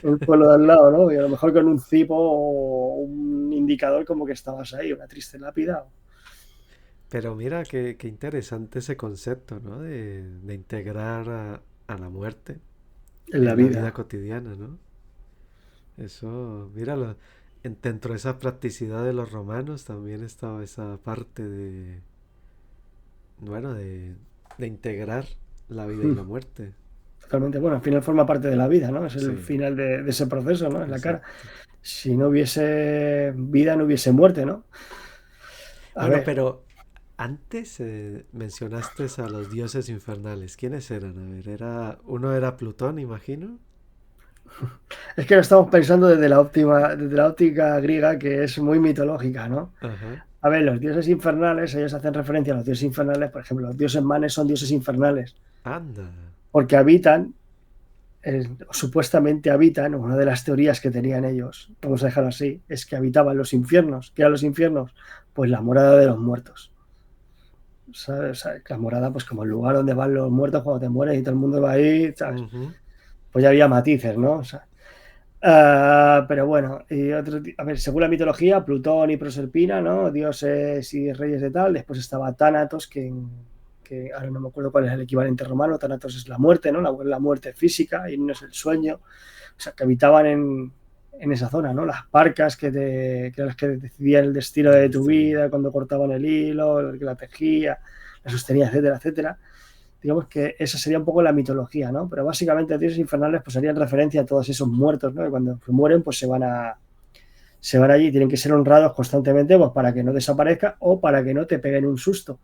al lado, ¿no? Y a lo mejor con un cipo o un indicador como que estabas ahí, una triste lápida. Pero mira qué interesante ese concepto, ¿no? De integrar a la muerte En la en la vida vida. cotidiana, ¿no? Eso, míralo. Dentro de esa practicidad de los romanos también estaba esa parte bueno, de integrar la vida y la muerte. Totalmente. Bueno, al final forma parte de la vida, ¿no? Es el Sí, final de ese proceso, ¿no? En la cara. exacto. Si no hubiese vida, no hubiese muerte, ¿no? A Bueno, ver, pero antes mencionaste a los dioses infernales. ¿Quiénes eran? A ver, uno era Plutón, imagino. es que lo estamos pensando desde la óptica griega, que es muy mitológica, ¿no? Ajá. A ver, los dioses infernales, ellos hacen referencia a los dioses infernales, por ejemplo, los dioses manes son dioses infernales, Anda. porque habitan, supuestamente habitan, una de las teorías que tenían ellos, vamos a dejarlo así, es que habitaban los infiernos. ¿Qué eran los infiernos? Pues la morada de los muertos. ¿Sabes? O sea, la morada, pues como el lugar donde van los muertos cuando te mueres y todo el mundo va ahí, ¿sabes? Ujú. Pues ya había matices, ¿no? O sea, pero bueno, a ver, según la mitología, Plutón y Proserpina, ¿no? Dioses y reyes de tal. Después estaba Tánatos, que ahora no me acuerdo cuál es el equivalente romano. Tánatos es la muerte, ¿no? La muerte física y no es el sueño. O sea, que habitaban en esa zona, ¿no? Las parcas que eran las que decidían el destino El de tu destino. vida, cuando cortaban el hilo, el que la tejía, la sostenía, etcétera, etcétera. Digamos que esa sería un poco la mitología, ¿no? Pero básicamente dioses infernales pues harían referencia a todos esos muertos, ¿no? Que cuando mueren pues se van allí y tienen que ser honrados constantemente pues para que no desaparezca o para que no te peguen un susto.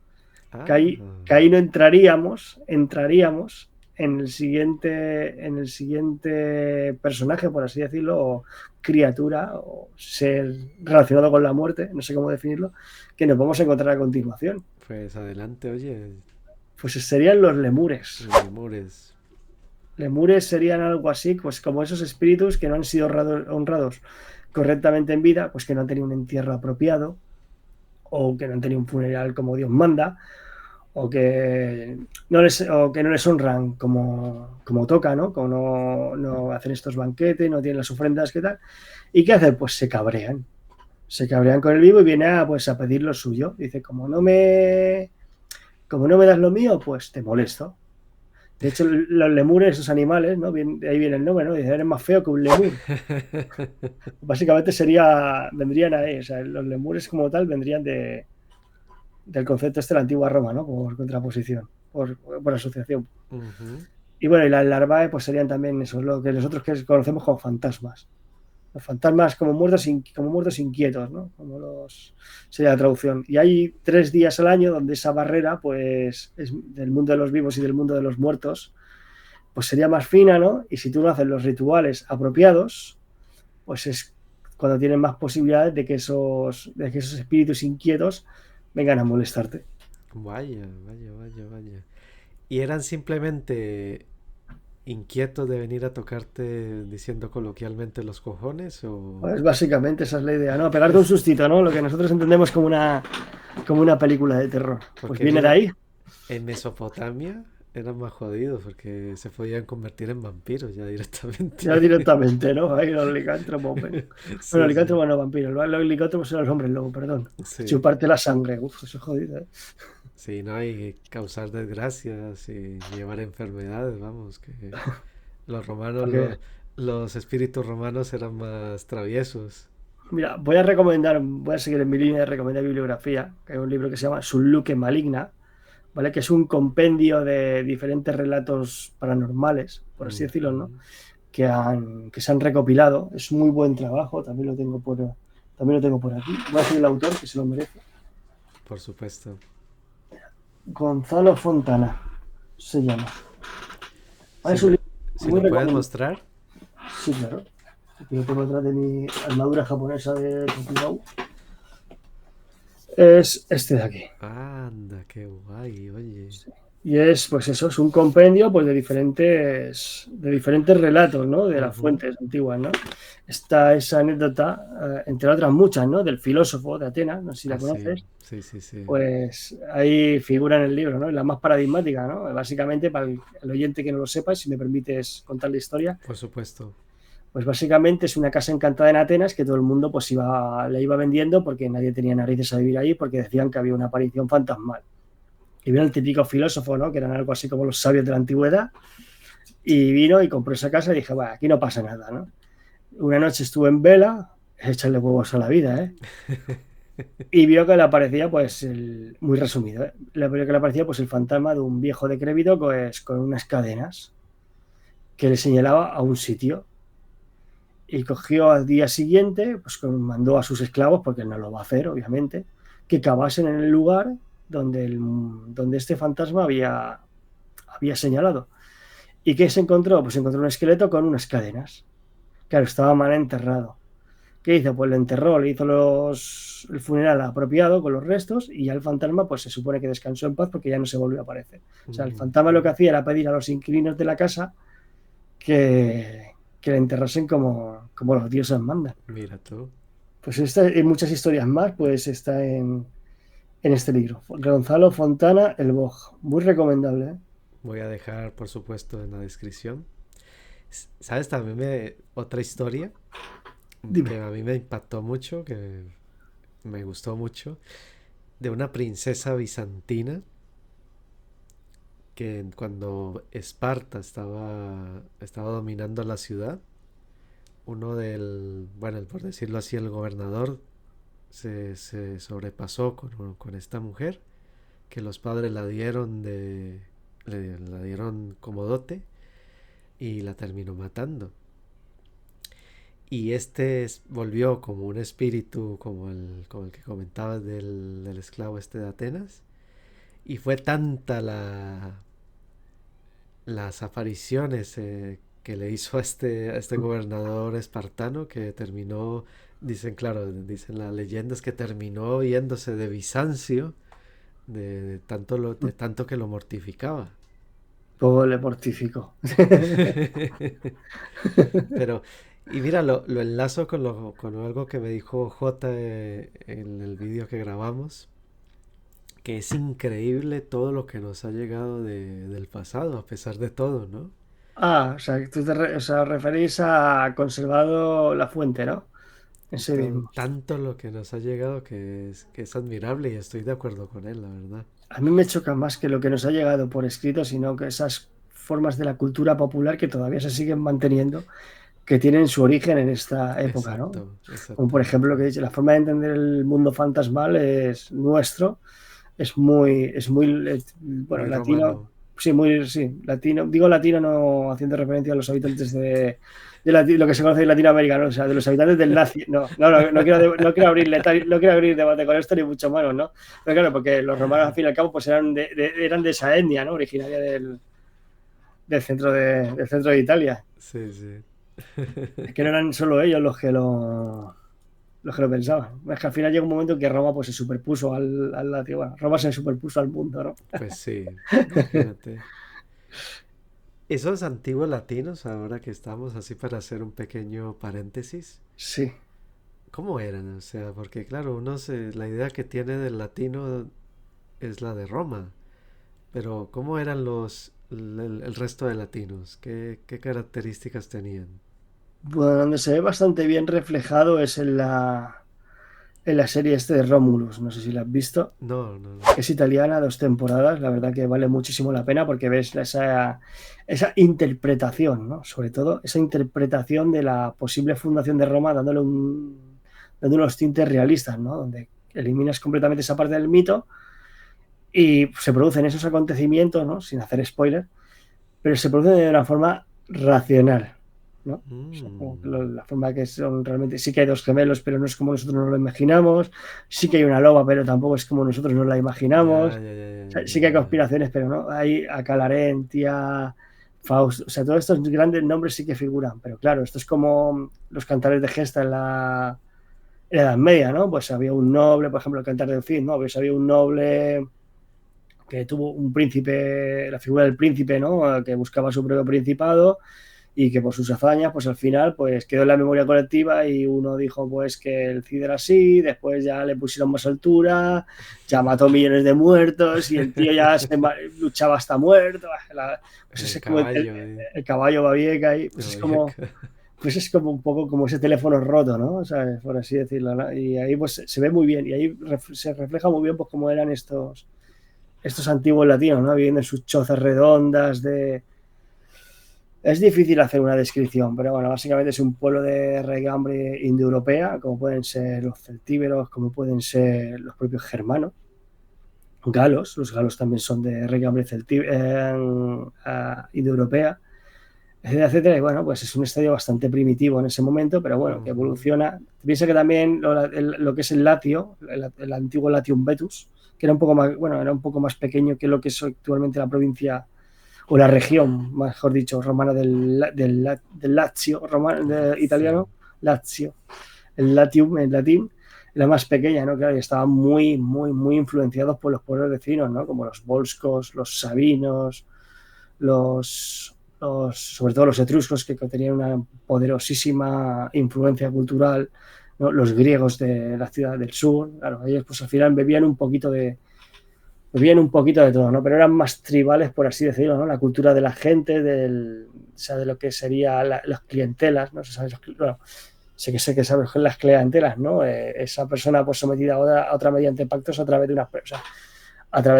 Ah. Que ahí no entraríamos en el siguiente personaje, por así decirlo, o criatura o ser relacionado con la muerte, no sé cómo definirlo, que nos vamos a encontrar a continuación. Pues adelante, oye. Pues serían los lemures. Los lemures. Lemures serían algo así, pues como esos espíritus que no han sido honrados correctamente en vida, pues que no han tenido un entierro apropiado, o que no han tenido un funeral como Dios manda, o que no les honran como toca, ¿no? Como no hacen estos banquetes, no tienen las ofrendas, ¿qué tal? ¿Y qué hacen? Pues se cabrean. Se cabrean con el vivo y viene pues, a pedir lo suyo. Dice, como no me das lo mío, pues te molesto. De hecho, los lemures, esos animales, ¿no? De ahí viene el nombre, ¿no? Dice, eres más feo que un lemur. Básicamente vendrían ahí, o sea, los lemures como tal vendrían del concepto este de la antigua Roma, ¿no? Por contraposición, por asociación. Ujú. Y bueno, y las larvae pues serían también eso, lo que nosotros que conocemos como fantasmas. Los fantasmas como muertos inquietos, ¿no? Sería la traducción. Y hay 3 días al año donde esa barrera, pues, es del mundo de los vivos y del mundo de los muertos, pues sería más fina, ¿no? Y si tú no haces los rituales apropiados, pues es cuando tienes más posibilidades de que esos espíritus inquietos vengan a molestarte. Vaya, vaya, vaya, vaya. ¿Y eran simplemente inquietos de venir a tocarte diciendo coloquialmente los cojones o Pues básicamente esa es la idea, ¿no? Pegarte un sustito, ¿no? Lo que nosotros entendemos como una película de terror. Pues porque viene de mira, ahí. en Mesopotamia eran más jodidos porque se podían convertir en vampiros ya Ya directamente. directamente, ¿no? Ahí los licántropos. Bueno, Sí, sí, licántropos no vampiros. Los licántropos son los hombres lobo, perdón. sí. Chuparte la sangre. Uf, eso es jodido, ¿eh? Sí, no hay causar desgracias y llevar enfermedades, vamos, que los romanos, ¿Para qué? los espíritus romanos eran más traviesos. Mira, voy a seguir en mi línea de recomendar bibliografía, que hay un libro que se llama Luque Maligna, ¿vale? Que es un compendio de diferentes relatos paranormales, por así decirlo, ¿no? Ujú. Que se han recopilado. Es muy buen trabajo, también lo tengo por aquí. Voy a decir el autor, que se lo merece. Por supuesto. Gonzalo Fontana se llama. Si Es un me, libro si muy lo puedes recomendable. mostrar, Sí, claro. Aquí lo tengo detrás de mi armadura japonesa de Tokugawa. Es este de aquí. anda, qué guay, oye. Y es, pues eso, es un compendio pues, de diferentes relatos, ¿no? De las Ujú. fuentes antiguas, ¿no? Está esa anécdota, entre otras muchas, ¿no? Del filósofo de Atenas, no sé si la Ah, sí, conoces, sí, sí, sí, pues ahí figura en el libro, ¿no? La más paradigmática, ¿no? Básicamente, para el oyente que no lo sepa, y si me permites contar la historia, por supuesto. pues básicamente es una casa encantada en Atenas que todo el mundo pues le iba vendiendo porque nadie tenía narices a vivir ahí porque decían que había una aparición fantasmal. Y vino el típico filósofo, ¿no? Que eran algo así como los sabios de la antigüedad, y vino y compró esa casa y dije, bueno, aquí no pasa nada, ¿no? Una noche estuve en vela, echarle huevos a la vida, ¿eh? Y vio que le aparecía, pues, muy resumido, ¿eh? Le vio que le aparecía, pues, el fantasma de un viejo decrépito, pues, con unas cadenas que le señalaba a un sitio. Y cogió al día siguiente, pues mandó a sus esclavos, porque no lo va a hacer, obviamente, que cavasen en el lugar donde este fantasma había señalado. ¿Y qué se encontró? Pues se encontró un esqueleto con unas cadenas. Claro, estaba mal enterrado. ¿Qué hizo? Pues lo enterró, le hizo el funeral apropiado con los restos y ya el fantasma pues se supone que descansó en paz porque ya no se volvió a aparecer. O sea, el fantasma lo que hacía era pedir a los inquilinos de la casa que le enterrasen como los dioses mandan. Mira tú. Pues hay muchas historias más, pues está en este libro. Gonzalo Fontana, El Boj. Muy recomendable, ¿eh? Voy a dejar, por supuesto, en la descripción. ¿Sabes también otra historia que Dime. a mí me impactó mucho, que me gustó mucho, de una princesa bizantina que cuando Esparta estaba dominando la ciudad, bueno, por decirlo así, el gobernador se sobrepasó con esta mujer, que los padres la dieron como dote y la terminó matando. Y volvió como un espíritu, como el que comentabas del esclavo este de Atenas. Y fue tanta las apariciones que le hizo a este gobernador espartano que terminó, dicen, claro, dicen las leyendas que terminó yéndose de Bizancio de tanto que lo mortificaba. Todo le mortificó. Pero, y mira, lo enlazo con algo que me dijo J en el vídeo que grabamos, que es increíble todo lo que nos ha llegado del pasado, a pesar de todo, ¿no? O sea, os referís a conservado la fuente, ¿no? Ese mismo. Tanto lo que nos ha llegado que es admirable y estoy de acuerdo con él, la verdad. A mí me choca más que lo que nos ha llegado por escrito, sino que esas formas de la cultura popular que todavía se siguen manteniendo, que tienen su origen en esta época, ¿no? Exacto, Como por ejemplo lo exactamente. que he dicho, la forma de entender el mundo fantasmal es nuestro, bueno, Muy latino, romano. sí, muy, sí, latino, digo latino no haciendo referencia a los habitantes lo que se conoce en Latinoamérica, ¿no? O sea, de los habitantes del Lacio. No quiero abrir debate con esto, ni mucho menos, ¿no? Pero claro, porque los romanos, al fin y al cabo, pues eran de esa etnia, ¿no? Originaria del centro de Italia. Sí, sí. Es que no eran solo ellos los que lo pensaban. Es que al final llega un momento en que Roma pues, se superpuso al Lacio. Bueno, Roma se superpuso al mundo, ¿no? Pues sí, imagínate. Esos antiguos latinos, ahora que estamos así para hacer un pequeño paréntesis, Sí. ¿cómo eran? O sea, porque claro, la idea que tiene del latino es la de Roma, pero ¿cómo eran el resto de latinos? ¿Qué características tenían? Bueno, donde se ve bastante bien reflejado es en la serie de Romulus. No sé si la has visto. No, no, no. Es italiana, 2 temporadas. La verdad que vale muchísimo la pena porque ves esa interpretación, ¿no? Sobre todo esa interpretación de la posible fundación de Roma dando unos tintes realistas, ¿no? Donde eliminas completamente esa parte del mito y se producen esos acontecimientos, ¿no? Sin hacer spoiler, pero se producen de una forma racional, ¿no? O sea, como que Mm, la forma que son realmente, sí que hay dos gemelos, pero no es como nosotros nos lo imaginamos, sí que hay una loba, pero tampoco es como nosotros nos la ya, imaginamos, ya, ya, o ya, sea, ya, sí que hay ya, ya. conspiraciones, pero no, hay Acalarentia, Faust, o sea, todos estos grandes nombres sí que figuran, pero claro, esto es como los cantares de gesta en la Edad Media, ¿no? Pues había un noble, por ejemplo, el cantar del Cid, ¿no? Pues había un noble que tuvo un príncipe, la figura del príncipe, ¿no? Que buscaba su propio principado y que por sus hazañas, pues al final, pues quedó en la memoria colectiva y uno dijo, pues que el Cid era así, después ya le pusieron más altura, ya mató millones de muertos y el tío ya luchaba hasta muerto, pues El ese es como caballo, el caballo Babieca y de Boyacá. pues es como un poco como ese teléfono roto, ¿no? ¿Sabes? Por así decirlo, ¿no? Y ahí pues se ve muy bien y ahí se refleja muy bien pues cómo eran estos antiguos latinos, ¿no? Viviendo en sus chozas redondas de... Es difícil hacer una descripción, pero bueno, básicamente es un pueblo de raigambre indoeuropea, como pueden ser los celtíberos, como pueden ser los propios germanos, galos, los galos también son de raigambre indoeuropea, etcétera, etcétera. Y bueno, pues es un estadio bastante primitivo en ese momento, pero bueno, que Ujú. evoluciona. Piensa que también lo que es el Latio, el antiguo Latium Vetus, que era un poco más, bueno, era un poco más pequeño que lo que es actualmente la provincia o la región, mejor dicho, romana del Lazio, Lazio. italiano, Lazio, el Latium, el latín, la más pequeña, ¿no? Claro, y estaban muy, muy, muy influenciados por los pueblos vecinos, ¿no? Como los volscos, los sabinos, sobre todo los etruscos, que tenían una poderosísima influencia cultural, ¿no? Los griegos de la ciudad del sur, claro, ellos pues al final bebían un poquito de todo, ¿no? Pero eran más tribales, por así decirlo, ¿no? La cultura de la gente, o sea, de lo que sería las clientelas, ¿no? ¿Sabes? Bueno, sé que sabes las clientelas, ¿no? Esa persona pues sometida a otra mediante pactos a través de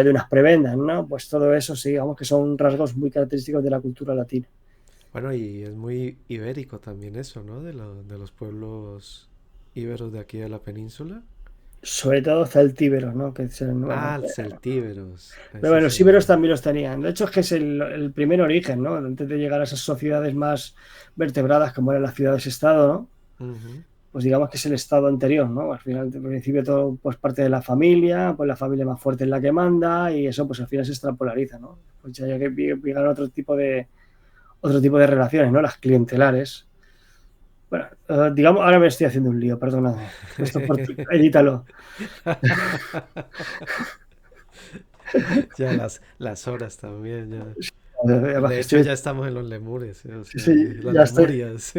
unas prebendas, ¿no? Pues todo eso, sí, digamos que son rasgos muy característicos de la cultura latina. Bueno, y es muy ibérico también eso, ¿no? De los pueblos íberos de aquí de la península. Sobre todo celtíberos, ¿no? Bueno, Ah, celtíberos. pero Ese bueno, los sí. íberos también los tenían. De hecho, es que es el primer origen, ¿no? Antes de llegar a esas sociedades más vertebradas, como eran las ciudades-estado, ¿no? Ujú. Pues digamos que es el estado anterior, ¿no? Al final, al principio todo pues parte de la familia, pues la familia más fuerte es la que manda y eso pues al final se extrapolariza, ¿no? Pues ya hay que llegar a otro tipo de relaciones, ¿no? Las clientelares. Bueno, digamos, ahora me estoy haciendo un lío, perdóname. Esto por ti, edítalo. Ya las horas también, ya. Además De que hecho, estoy, ya estamos en los lemures, o sí, sea, sí, las ya estoy. lemurias.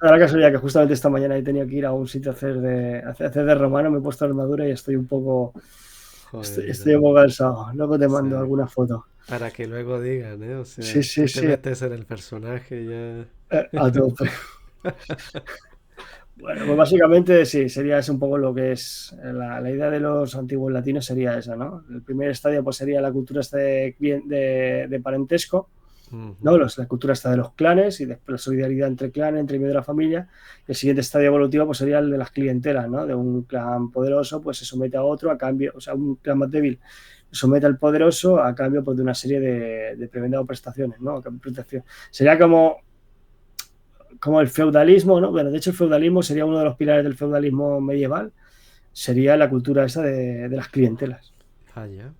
Ahora casualidad que justamente esta mañana he tenido que ir a un sitio a hacer de romano, me he puesto armadura y Joder, estoy un no. poco cansado. Luego te O mando sea, alguna foto. para que luego digan, ¿eh? O Sí, sea, sí, tú te sí, metes en el personaje ya. a tope. Bueno, pues básicamente sí, sería eso un poco lo que es la idea de los antiguos latinos sería esa, ¿no? El primer estadio pues sería la cultura de parentesco, ¿no? Ujú. La cultura está de los clanes y después la solidaridad entre clanes, entre miembros de la familia. Y el siguiente estadio evolutivo pues sería el de las clientelas, ¿no? De un clan poderoso pues se somete a otro a cambio, o sea, un clan más débil se somete al poderoso a cambio pues, de una serie de prebendas o prestaciones, ¿no? Protección. Sería como el feudalismo, ¿no? Bueno, de hecho el feudalismo sería uno de los pilares del feudalismo medieval, sería la cultura esa de las clientelas. Vaya.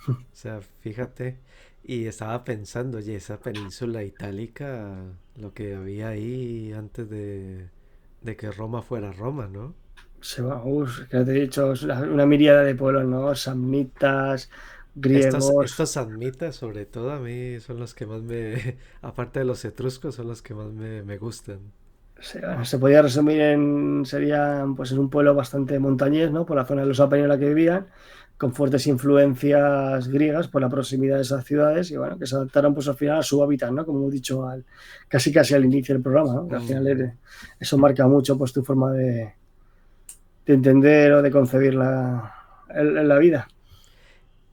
O sea, fíjate. Y estaba pensando, oye, esa península itálica, lo que había ahí antes de que Roma fuera Roma, ¿no? Que te he dicho, es una miríada de pueblos, ¿no? Samnitas, griegos. Estos samnitas, sobre todo, a mí son los que más me, aparte de los etruscos, son los que más me gustan. Se podía resumir serían pues en un pueblo bastante montañés, ¿no? Por la zona de los Apeninos en la que vivían, con fuertes influencias griegas por la proximidad de esas ciudades y bueno, que se adaptaron pues al final a su hábitat, ¿no? Como hemos dicho casi al inicio del programa, ¿no? Que al final Mm. eso marca mucho pues tu forma de entender o de concebir la vida.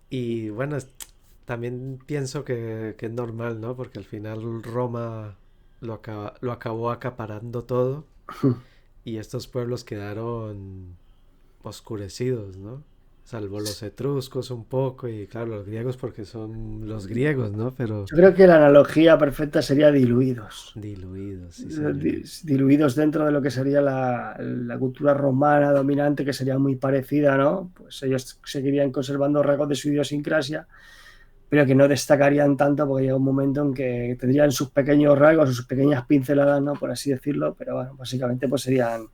Y bueno, también pienso que es normal, ¿no? Porque al final Roma lo acabó acaparando todo y estos pueblos quedaron oscurecidos, ¿no? Salvo los etruscos un poco y claro, los griegos porque son los griegos, ¿no? Pero Yo creo que la analogía perfecta sería diluidos. diluidos, sí, señor. Diluidos dentro de lo que sería la cultura romana dominante, que sería muy parecida, ¿no? Pues ellos seguirían conservando rasgos de su idiosincrasia, pero que no destacarían tanto porque llega un momento en que tendrían sus pequeños rasgos o sus pequeñas pinceladas, ¿no? Por así decirlo, pero bueno, básicamente pues serían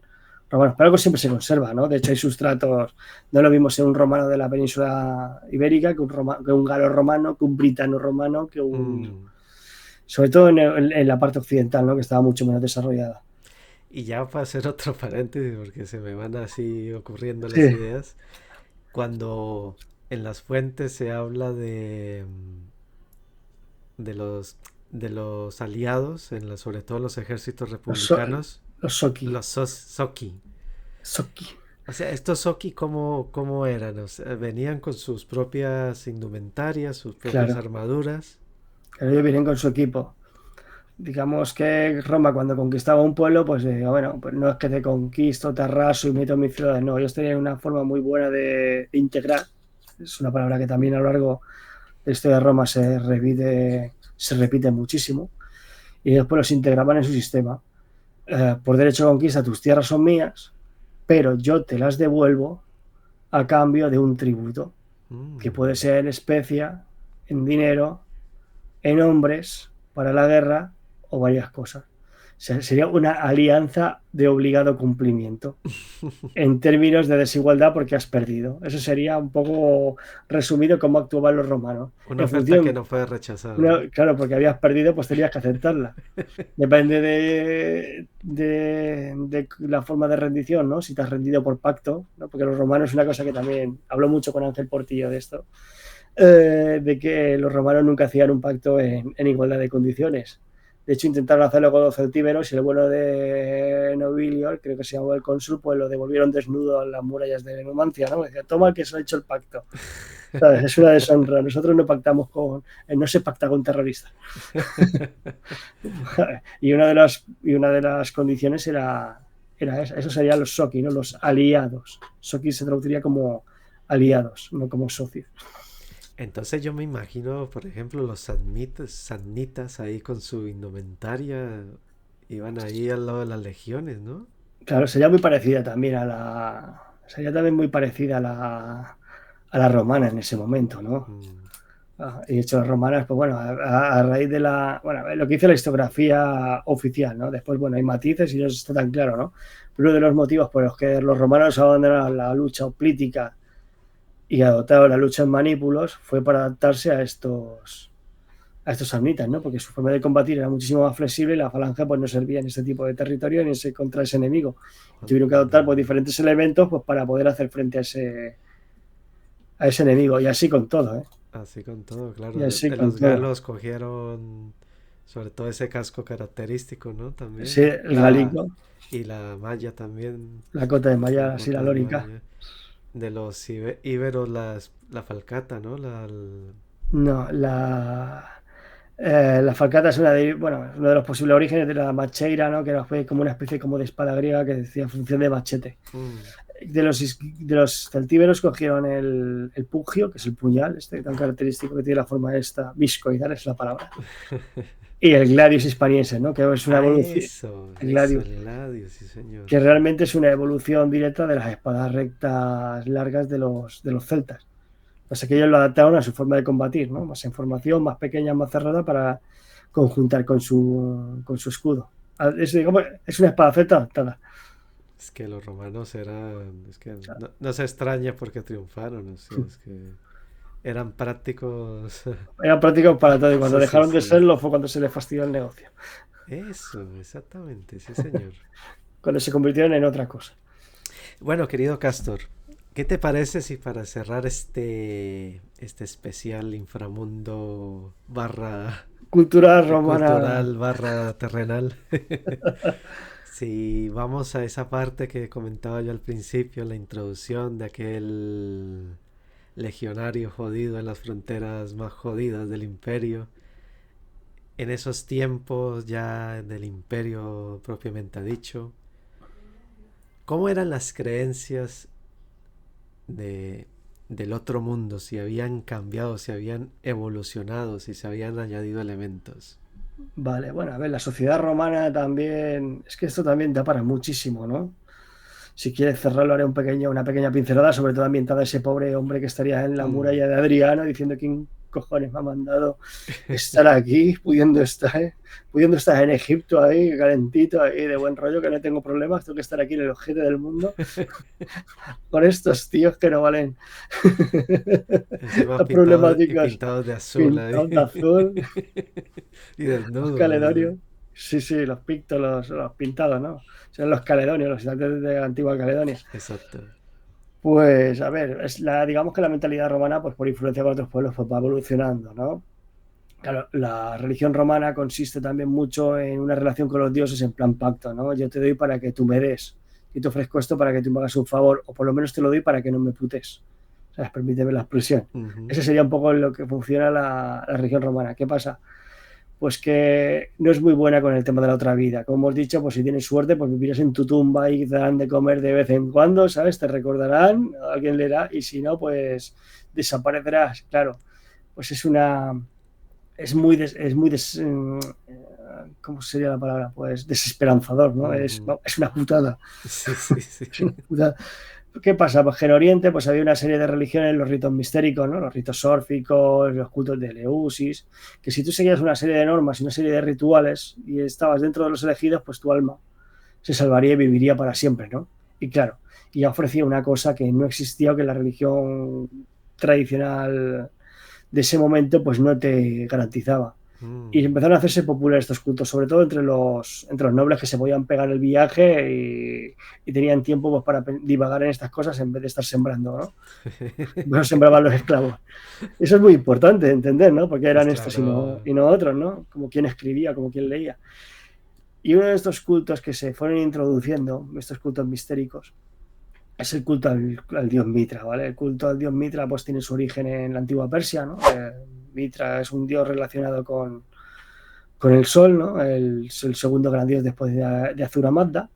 romanos. Pero algo siempre se conserva, ¿no? De hecho hay sustratos, no lo vimos en un romano de la península ibérica, que un galo romano, que un britano romano, Mm. sobre todo en la parte occidental, ¿no? Que estaba mucho menos desarrollada. Y ya para hacer otro paréntesis, porque se me van así ocurriendo las Sí, ideas, cuando en las fuentes se habla de de los aliados, sobre todo en los ejércitos los, so, republicanos, los Soki. los Soki. Soki. O sea, estos Soki, ¿cómo eran? O sea, venían con sus propias indumentarias, sus propias Claro, armaduras. claro, ellos vienen con su equipo. Digamos que Roma cuando conquistaba un pueblo, pues bueno, pues no es que te conquisto, te arraso y meto en mis ciudades, no, ellos tenían una forma muy buena de integrar. Es una palabra que también a lo largo de la historia de Roma se repite muchísimo. Y después los integraban en su sistema. Por derecho de conquista, tus tierras son mías, pero yo te las devuelvo a cambio de un tributo, que puede Mm. ser en especia, en dinero, en hombres para la guerra o varias cosas. O sea, sería una alianza de obligado cumplimiento en términos de desigualdad porque has perdido. Eso sería un poco resumido cómo actuaban los romanos. Una En oferta que función, no fue rechazada, no, ¿no? claro, porque habías perdido, pues tenías que aceptarla. Depende de la forma de rendición, ¿no? Si te has rendido por pacto, ¿no? Porque los romanos es una cosa que también hablo mucho con Ángel Portillo de esto, de que los romanos nunca hacían un pacto en igualdad de condiciones. De hecho, intentaron hacerlo con los celtíberos y el bueno de Nobilio, creo que se llamaba el cónsul, pues lo devolvieron desnudo a las murallas de Numancia, ¿no? Decía, toma que se ha hecho el pacto. ¿Sabes? Es una deshonra. Nosotros no pactamos no se pacta con terroristas. Y una de las condiciones era esa. Eso serían los Soki, ¿no? Los aliados. Soki se traduciría como aliados, no como socios. Entonces yo me imagino, por ejemplo, los samnitas ahí con su indumentaria, iban ahí al lado de las legiones, ¿no? Claro, sería muy parecida también sería también muy parecida a la romana en ese momento, ¿no? Mm. Y de hecho las romanas, pues bueno, a raíz bueno, lo que dice la historiografía oficial, ¿no? Después, bueno, hay matices y no está tan claro, ¿no? Pero uno de los motivos por los que los romanos abandonaron la lucha hoplítica y adoptaron la lucha en manípulos fue para adaptarse a estos samnitas, ¿no? Porque su forma de combatir era muchísimo más flexible y la falange pues no servía en este tipo de territorio ni contra ese enemigo. Y tuvieron que adoptar pues, Mm. diferentes elementos pues, para poder hacer frente a ese enemigo. Y así con todo, ¿eh? Así con todo, Y claro. así De con los todo. galos cogieron sobre todo ese casco característico, ¿no? Sí, También. el gálico, Y la malla también, la cota de la malla, así la cota de lórica. malla. De los íberos, la falcata, ¿no? No, la falcata es bueno, uno de los posibles orígenes de la macheira, ¿no? Que era como una especie como de espada griega que decía función de machete. Mm. De los celtíberos cogieron el pugio, que es el puñal, este tan característico que tiene la forma esta, viscoidal es la palabra, y el gladius hispaniense, ¿no? Que es una Ah, evolución, el eso, gladius, el Eladio, sí, señor. que realmente es una evolución directa de las espadas rectas largas de los celtas. Pues que ellos lo adaptaron a su forma de combatir, ¿no? Más en formación, más pequeña, más cerrada para conjuntar con su escudo. Es una espada celta adaptada. Es que los romanos eran, es que no se extraña porque triunfaron, o sea, es que eran prácticos. Eran prácticos para todo y cuando Sí, sí, dejaron de sí. serlo fue cuando se les fastidió el negocio, Eso, exactamente, sí, señor. cuando se convirtieron en otra cosa. Bueno, querido Castor, ¿qué te parece si para cerrar este especial inframundo barra Cultura romana. cultural barra terrenal, si vamos a esa parte que comentaba yo al principio, la introducción de aquel legionario jodido en las fronteras más jodidas del imperio, en esos tiempos ya del imperio propiamente dicho, ¿cómo eran las creencias de, del otro mundo? Si habían cambiado, si habían evolucionado, si se habían añadido elementos. Vale, bueno, a ver, la sociedad romana también, es que esto también da para muchísimo, ¿no? Si quieres cerrarlo, haré una pequeña pincelada, sobre todo ambientada a ese pobre hombre que estaría en la Mm. muralla de Adriano diciendo quién cojones me ha mandado estar aquí, pudiendo estar en Egipto ahí, calentito, ahí, de buen rollo, que no tengo problemas, tengo que estar aquí en el ojete del mundo con estos tíos que no valen Encima las pintados y problemáticas pintados de azul ahí. pintados de azul, Y los desnudos. caledonios. Sí, sí, los pictos, los pintados, ¿no? Son los caledonios, los habitantes de la antigua Caledonia. Exacto. Pues, a ver, digamos que la mentalidad romana, pues por influencia con otros pueblos, pues va evolucionando, ¿no? Claro, la religión romana consiste también mucho en una relación con los dioses en plan pacto, ¿no? Yo te doy para que tú me des, y te ofrezco esto para que tú me hagas un favor, o por lo menos te lo doy para que no me putes. O sea, permíteme la expresión. Ujú. Ese sería un poco en lo que funciona la religión romana. ¿Qué pasa? Pues que no es muy buena con el tema de la otra vida. Como hemos dicho, pues si tienes suerte, pues vivirás en tu tumba y te darán de comer de vez en cuando, ¿sabes? Te recordarán, alguien leerá, y si no, pues desaparecerás. Claro, pues ¿cómo sería la palabra? Pues desesperanzador, ¿no? Es, Ujú. es una putada. Sí, sí, sí. Es una putada. ¿Qué pasa? Pues que en Oriente pues había una serie de religiones, los ritos mistéricos, ¿no? Los ritos sórficos, los cultos de Eleusis, que si tú seguías una serie de normas y una serie de rituales y estabas dentro de los elegidos, pues tu alma se salvaría y viviría para siempre, ¿no? Y claro, y ya ofrecía una cosa que no existía o que la religión tradicional de ese momento pues no te garantizaba. Y Mm. empezaron a hacerse populares estos cultos, sobre todo entre los nobles que se podían pegar el viaje y tenían tiempo pues, para divagar en estas cosas en vez de estar sembrando, ¿no? Bueno, sembraban los esclavos. Eso es muy importante de entender, ¿no? Porque Pues eran estos y no, claro. y no otros, ¿no? Como quien escribía, como quien leía. Y uno de estos cultos que se fueron introduciendo, estos cultos mistéricos, es el culto al dios Mitra, ¿vale? El culto al dios Mitra pues tiene su origen en la antigua Persia, ¿no? Mitra es un dios relacionado con el sol, ¿no? El segundo gran dios después de Azura Mazda.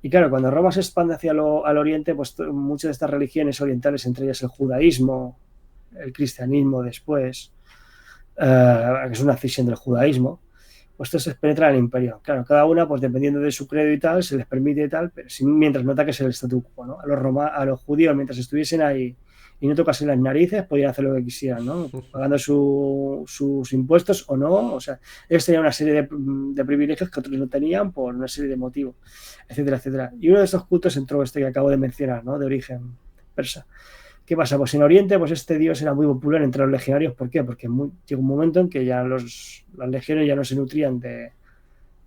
Y claro, cuando Roma se expande al oriente, pues muchas de estas religiones orientales, entre ellas el judaísmo, el cristianismo después, que es una escisión del judaísmo, pues esto se penetra en el imperio. Claro, cada una, pues dependiendo de su credo y tal, se les permite y tal, pero mientras no ataques el statu quo, ¿no? A los judíos, mientras estuviesen ahí y no tocasen las narices, podían hacer lo que quisieran, ¿no? Pagando sus impuestos o no. O sea, ellos tenían una serie de privilegios que otros no tenían por una serie de motivos, etcétera, etcétera. Y uno de estos cultos entró este que acabo de mencionar, ¿no? De origen persa. ¿Qué pasa? Pues en Oriente, pues este dios era muy popular entre los legionarios. ¿Por qué? Porque llegó un momento en que ya las legiones ya no se nutrían de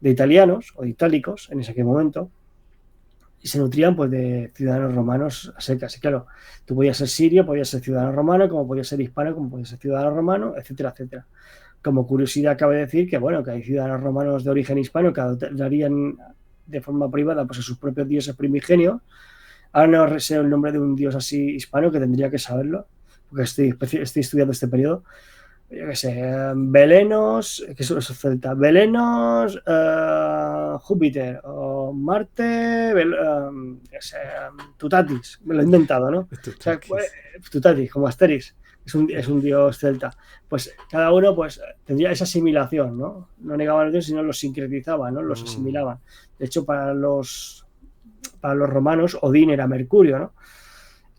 italianos o de itálicos en ese momento y se nutrían pues de ciudadanos romanos a secas. Y claro, tú podías ser sirio, podías ser ciudadano romano, como podías ser hispano, como podías ser ciudadano romano, etcétera, etcétera. Como curiosidad, cabe decir que, bueno, que hay ciudadanos romanos de origen hispano que adorarían de forma privada pues, a sus propios dioses primigenios. Ahora no sé el nombre de un dios así hispano que tendría que saberlo, porque estoy estudiando este periodo. yo qué sé, Belenos, que son esos celtas, Belenos, Júpiter, o Marte, qué sé, Tutatis, me lo he inventado, ¿no? O sea, pues, Tutatis. Tutatis, como Asterix, es un dios celta. Pues cada uno pues tendría esa asimilación, ¿no? No negaban los dioses, sino los sincretizaban, ¿no? Los Mm, asimilaban. De hecho, para los romanos, Odín era Mercurio, ¿no?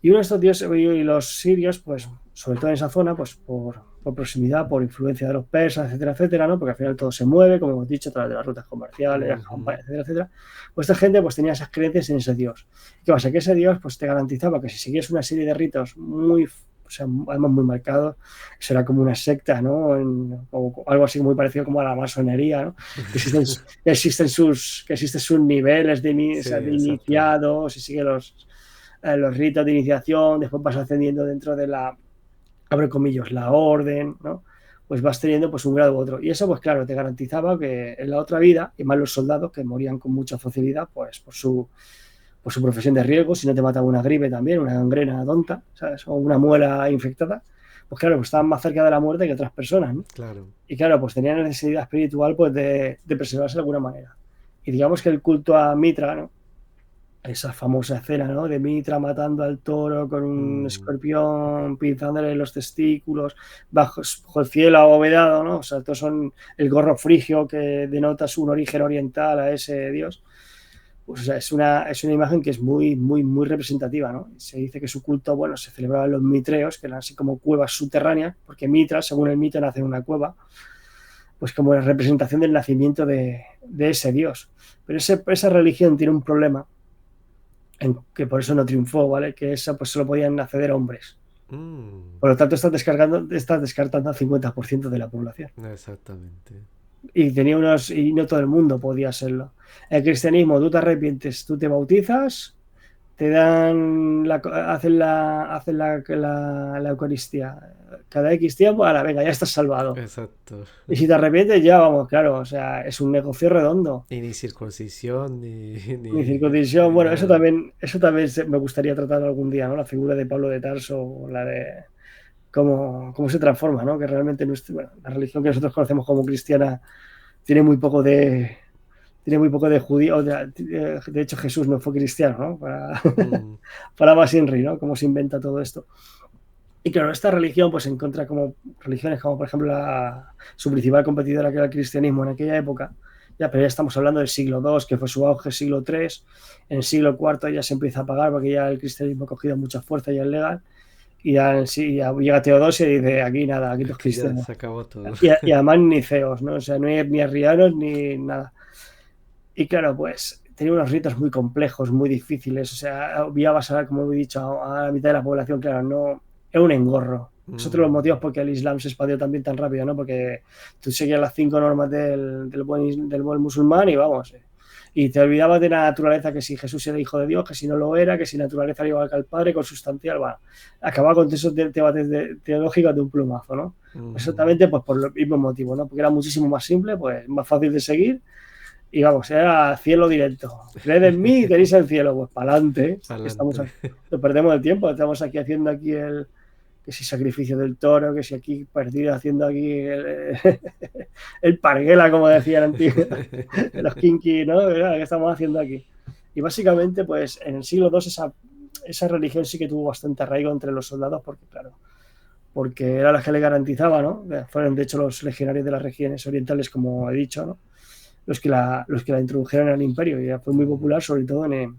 Y uno de estos dioses y los sirios, pues, sobre todo en esa zona, pues por proximidad, por influencia de los persas, etcétera, etcétera, ¿no? Porque al final todo se mueve, como hemos dicho, a través de las rutas comerciales, las ujú. campañas, etcétera, etcétera. Pues esta gente pues tenía esas creencias en ese dios. ¿Qué pasa? Que ese dios pues te garantizaba que si sigues una serie de ritos muy, o sea, además muy marcados, eso era como una secta, ¿no? O algo así muy parecido como a la masonería, ¿no? Que existen sus niveles o Sí, sea, de exactamente. iniciados y sigue los ritos de iniciación, después vas ascendiendo dentro de abre comillas, la orden, ¿no? Pues vas teniendo pues un grado u otro. Y eso, pues claro, te garantizaba que en la otra vida, y más los soldados que morían con mucha facilidad, pues por su profesión de riesgo, si no te mataba una gripe también, una gangrena tonta, ¿sabes? O una muela infectada, pues claro, pues estaban más cerca de la muerte que otras personas, ¿no? Claro. Y claro, pues tenían necesidad espiritual pues de preservarse de alguna manera. Y digamos que el culto a Mitra, ¿no? Esa famosa escena, ¿no? De Mitra matando al toro con un Mm, escorpión, pinzándole los testículos, bajo el cielo abovedado, ¿no? O sea, todos son el gorro frigio que denota su origen oriental a ese dios. Pues, o sea, es una imagen que es muy, muy, muy representativa, ¿no? Se dice que su culto, bueno, se celebraba en los mitreos, que eran así como cuevas subterráneas, porque Mitra, según el mito, nace en una cueva, pues como la representación del nacimiento de ese dios. Pero esa religión tiene un problema que por eso no triunfó, ¿vale? Que esa pues solo podían acceder hombres. mm, Por lo tanto, estás descartando al 50% de la población. exactamente. Y no todo el mundo podía serlo. El cristianismo, tú te arrepientes, tú te bautizas, te dan la Eucaristía. Cada X tiempo, ahora venga, ya estás salvado. Exacto. Y si te arrepientes, ya vamos, claro, o sea, es un negocio redondo. Y ni circuncisión, Mi ni circuncisión, bueno, nada. eso también me gustaría tratar algún día, ¿no? La figura de Pablo de Tarso, la de cómo se transforma, ¿no? Que realmente bueno, la religión que nosotros conocemos como cristiana tiene muy poco tiene muy poco de judío. De hecho, Jesús no fue cristiano, ¿no? Mm, Para más Inri, ¿no? Cómo se inventa todo esto. Y claro, esta religión pues se encuentra como religiones como por ejemplo su principal competidora que era el cristianismo en aquella época, ya, pero ya estamos hablando del siglo II, que fue su auge, siglo III, en el siglo IV ya se empieza a apagar porque ya el cristianismo ha cogido mucha fuerza y es legal, y ya llega Teodosio y dice, aquí nada, aquí todos aquí ya cristianos. se acabó todo. Y además ni ceos, ¿no? O sea, no hay ni arrianos ni nada. Y claro, pues tenía unos ritos muy complejos, muy difíciles. O sea, obviabas, como he dicho, a la mitad de la población, claro, no. Es un engorro. Es otro de los motivos Mm, por qué el Islam se expandió también tan rápido, ¿no? Porque tú seguías las 5 normas del buen musulmán y vamos. Y te olvidabas de la naturaleza, que si Jesús era hijo de Dios, que si no lo era, que si la naturaleza era igual que el Padre, consustancial, va. Acababa con esos debates teológicos de un plumazo, ¿no? mm. Exactamente, pues por los mismos motivos, ¿no? Porque era muchísimo más simple, pues más fácil de seguir y vamos, era cielo directo. Creed en mí y tenéis el cielo. Pues para adelante, que estamos Pa'lante. aquí. No perdemos el tiempo, estamos aquí haciendo aquí que si sacrificio del toro, que si aquí perdido haciendo aquí el parguela, como decían antiguos, los kinky, ¿no? ¿Qué estamos haciendo aquí? Y básicamente, pues en el siglo II esa religión sí que tuvo bastante arraigo entre los soldados, porque claro, porque era la que le garantizaba, ¿no? Fueron de hecho los legionarios de las regiones orientales, como he dicho, ¿no? Los que la introdujeron al imperio y fue muy Mm, popular, sobre todo en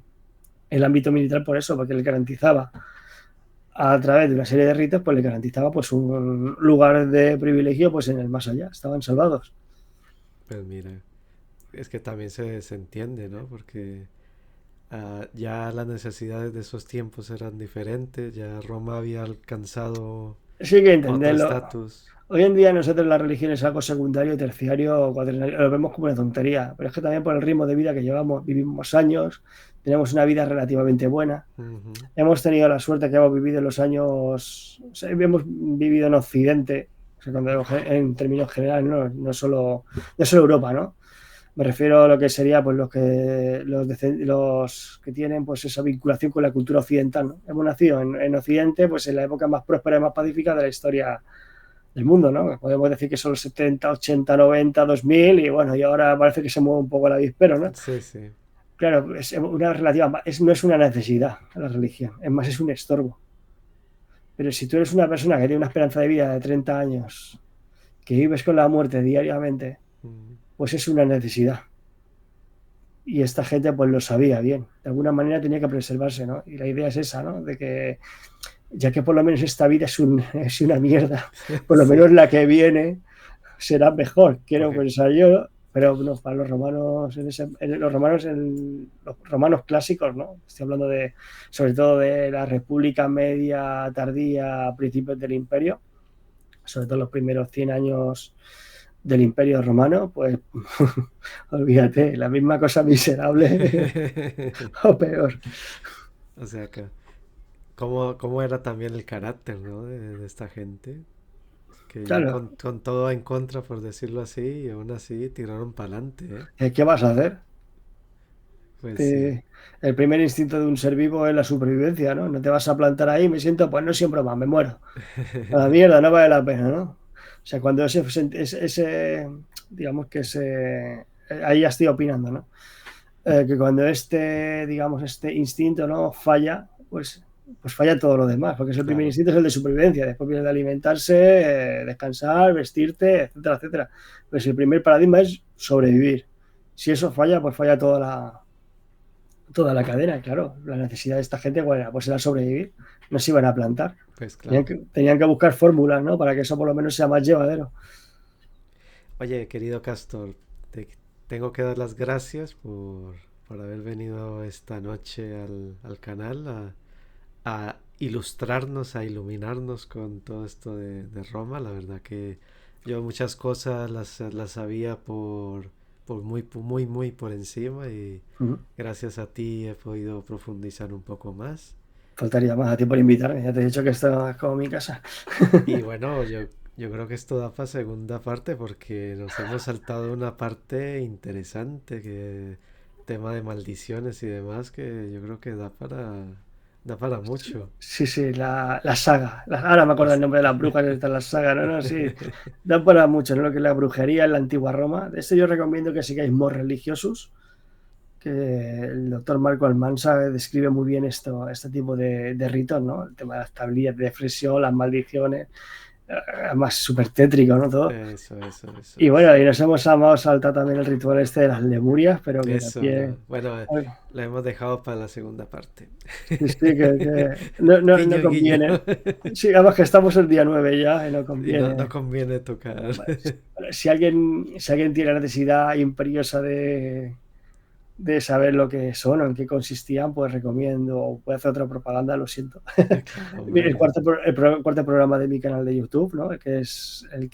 el ámbito militar por eso, porque le garantizaba a través de una serie de ritos, pues le garantizaba pues un lugar de privilegio pues en el más allá, estaban salvados. pues mira, es que también se entiende, ¿no? Porque ya las necesidades de esos tiempos eran diferentes, ya Roma había alcanzado Eso hay que otro entenderlo. estatus. Hoy en día nosotros la religión es algo secundario, terciario, cuaternario, lo vemos como una tontería, pero es que también por el ritmo de vida que llevamos, vivimos más años, tenemos una vida relativamente buena. Ujú. Hemos tenido la suerte que hemos vivido en los años, o sea, hemos vivido en Occidente, o sea, en términos generales, no solo Europa, ¿no? Me refiero a lo que sería pues los que tienen pues esa vinculación con la cultura occidental, ¿no? Hemos nacido en Occidente, pues en la época más próspera y más pacífica del mundo, ¿no? Podemos decir que son los 70, 80, 90, 2000 y bueno, y ahora parece que se mueve un poco la avispero, ¿no? Sí, sí. Claro, es una relativa, no es una necesidad la religión, es más, es un estorbo. Pero si tú eres una persona que tiene una esperanza de vida de 30 años, que vives con la muerte diariamente, Mm, pues es una necesidad. Y esta gente pues lo sabía bien. De alguna manera tenía que preservarse, ¿no? Y la idea es esa, ¿no? De que ya que por lo menos esta vida es una mierda, por lo sí, menos la que viene será mejor, quiero porque, pensar yo, pero no, para los romanos, los romanos clásicos, ¿no? Estoy hablando de, sobre todo de la República Media, tardía, principios del Imperio, sobre todo los primeros 100 años del Imperio Romano, pues olvídate, la misma cosa miserable o peor. o sea, que, cómo era también el carácter, ¿no? De esta gente, que ya Claro, con todo en contra, por decirlo así, y aún así tiraron para adelante, ¿eh? ¿qué vas a hacer? Pues sí. El primer instinto de un ser vivo es la supervivencia, ¿no? No te vas a plantar ahí, me siento, pues no siempre más, me muero. A la mierda, no vale la pena, ¿no? O sea, cuando digamos que ahí ya estoy opinando, ¿no? Que cuando digamos, este instinto no falla, pues falla todo lo demás, porque es el primer Claro, instinto es el de supervivencia, después viene el de alimentarse, descansar, vestirte, etcétera, etcétera. Pues el primer paradigma es sobrevivir. Si eso falla, pues falla toda la cadena, claro. La necesidad de esta gente, bueno, pues era sobrevivir, no se iban a plantar. pues Tenían claro. que, tenían que buscar fórmulas, ¿no? Para que eso por lo menos sea más llevadero. Oye, querido Castor, te tengo que dar las gracias por haber venido esta noche al canal a ilustrarnos, a iluminarnos con todo esto de Roma. La verdad que yo muchas cosas las sabía por muy por encima y Uh-huh. gracias a ti he podido profundizar un poco más. Faltaría más a ti por invitarme. Ya te he dicho que esto es como mi casa. Y bueno, yo creo que esto da para segunda parte porque nos hemos saltado una parte interesante, que tema de maldiciones y demás, que yo creo que da para mucho. Sí, sí, la saga. Ahora me acuerdo el Es- nombre de las brujas que está en la saga, ¿no? No, sí. Da para mucho, ¿no? Lo que es la brujería en la antigua Roma. De esto yo recomiendo que sigáis Mos Religiosus, que el doctor Marco Almansa describe muy bien este tipo de ritos, ¿no? El tema de las tablillas de flexión, las maldiciones, además súper tétrico, ¿no? Todo. eso Y es. bueno, y nos hemos saltado también el ritual este de las lemurias, pero que Eso, también... bueno, Bueno, la hemos dejado para la segunda parte. sí, sí, que no Guiño, guiño. conviene. Sí, además que estamos el día 9 ya y no Y no conviene. conviene tocar. Si alguien tiene la necesidad imperiosa de saber lo que son o en qué consistían, pues recomiendo, o puede hacer otra propaganda, lo siento. Claro, El hombre. cuarto programa de mi canal de YouTube, ¿no? Que es el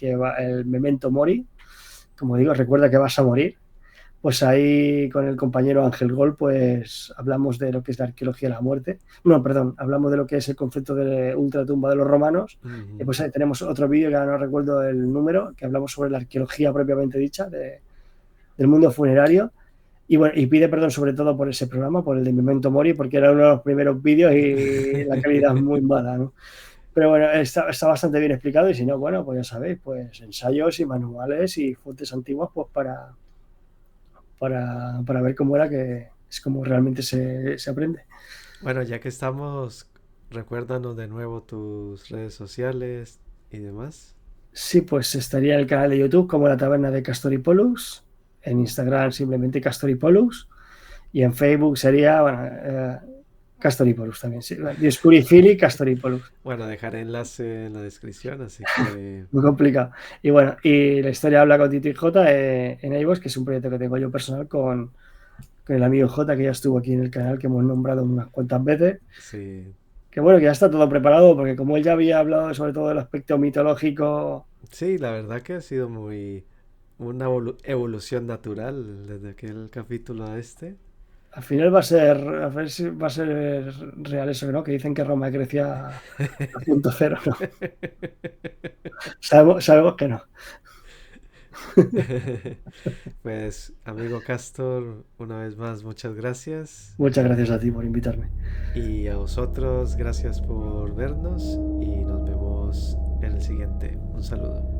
Memento Mori. Como digo, recuerda que vas a morir. Pues ahí con el compañero Ángel Gol, pues hablamos de lo que es la arqueología de la muerte. No, perdón, hablamos de lo que es el concepto de ultratumba de los romanos. Y Ujú. pues ahí tenemos otro vídeo, que ahora no recuerdo el número, que hablamos sobre la arqueología propiamente dicha del mundo funerario. Y bueno, y pide perdón sobre todo por ese programa, por el de Memento Mori, porque era uno de los primeros vídeos y la calidad es muy mala, ¿no? Pero bueno, está bastante bien explicado y si no, bueno, pues ya sabéis, pues ensayos y manuales y fuentes antiguas, pues para ver cómo era que es como realmente se aprende. Bueno, ya que estamos, recuérdanos de nuevo tus redes sociales y demás. Sí, pues estaría el canal de YouTube como La Taberna de Castoripolus, en Instagram simplemente Castoripolus y en Facebook sería, bueno, Castoripolus también, sí, Dioscurifili Castoripolus, Bueno, dejaré enlace en la descripción, así que muy complicado. Y bueno, y la historia habla con Tito y J en iVoox, que es un proyecto que tengo yo personal con el amigo J, que ya estuvo aquí en el canal, que hemos nombrado unas cuantas veces. sí, Que bueno, que ya está todo preparado, porque como él ya había hablado sobre todo del aspecto mitológico, sí, la verdad que ha sido muy una evolución natural desde aquel capítulo a este. al final va a ser, a ver si va a ser real eso, ¿no? Que dicen que Roma crecía a punto cero, ¿no? Sabemos que no. Pues, amigo Castor, una vez más, muchas gracias. Muchas gracias a ti por invitarme. Y a vosotros, gracias por vernos y nos vemos en el siguiente. Un saludo.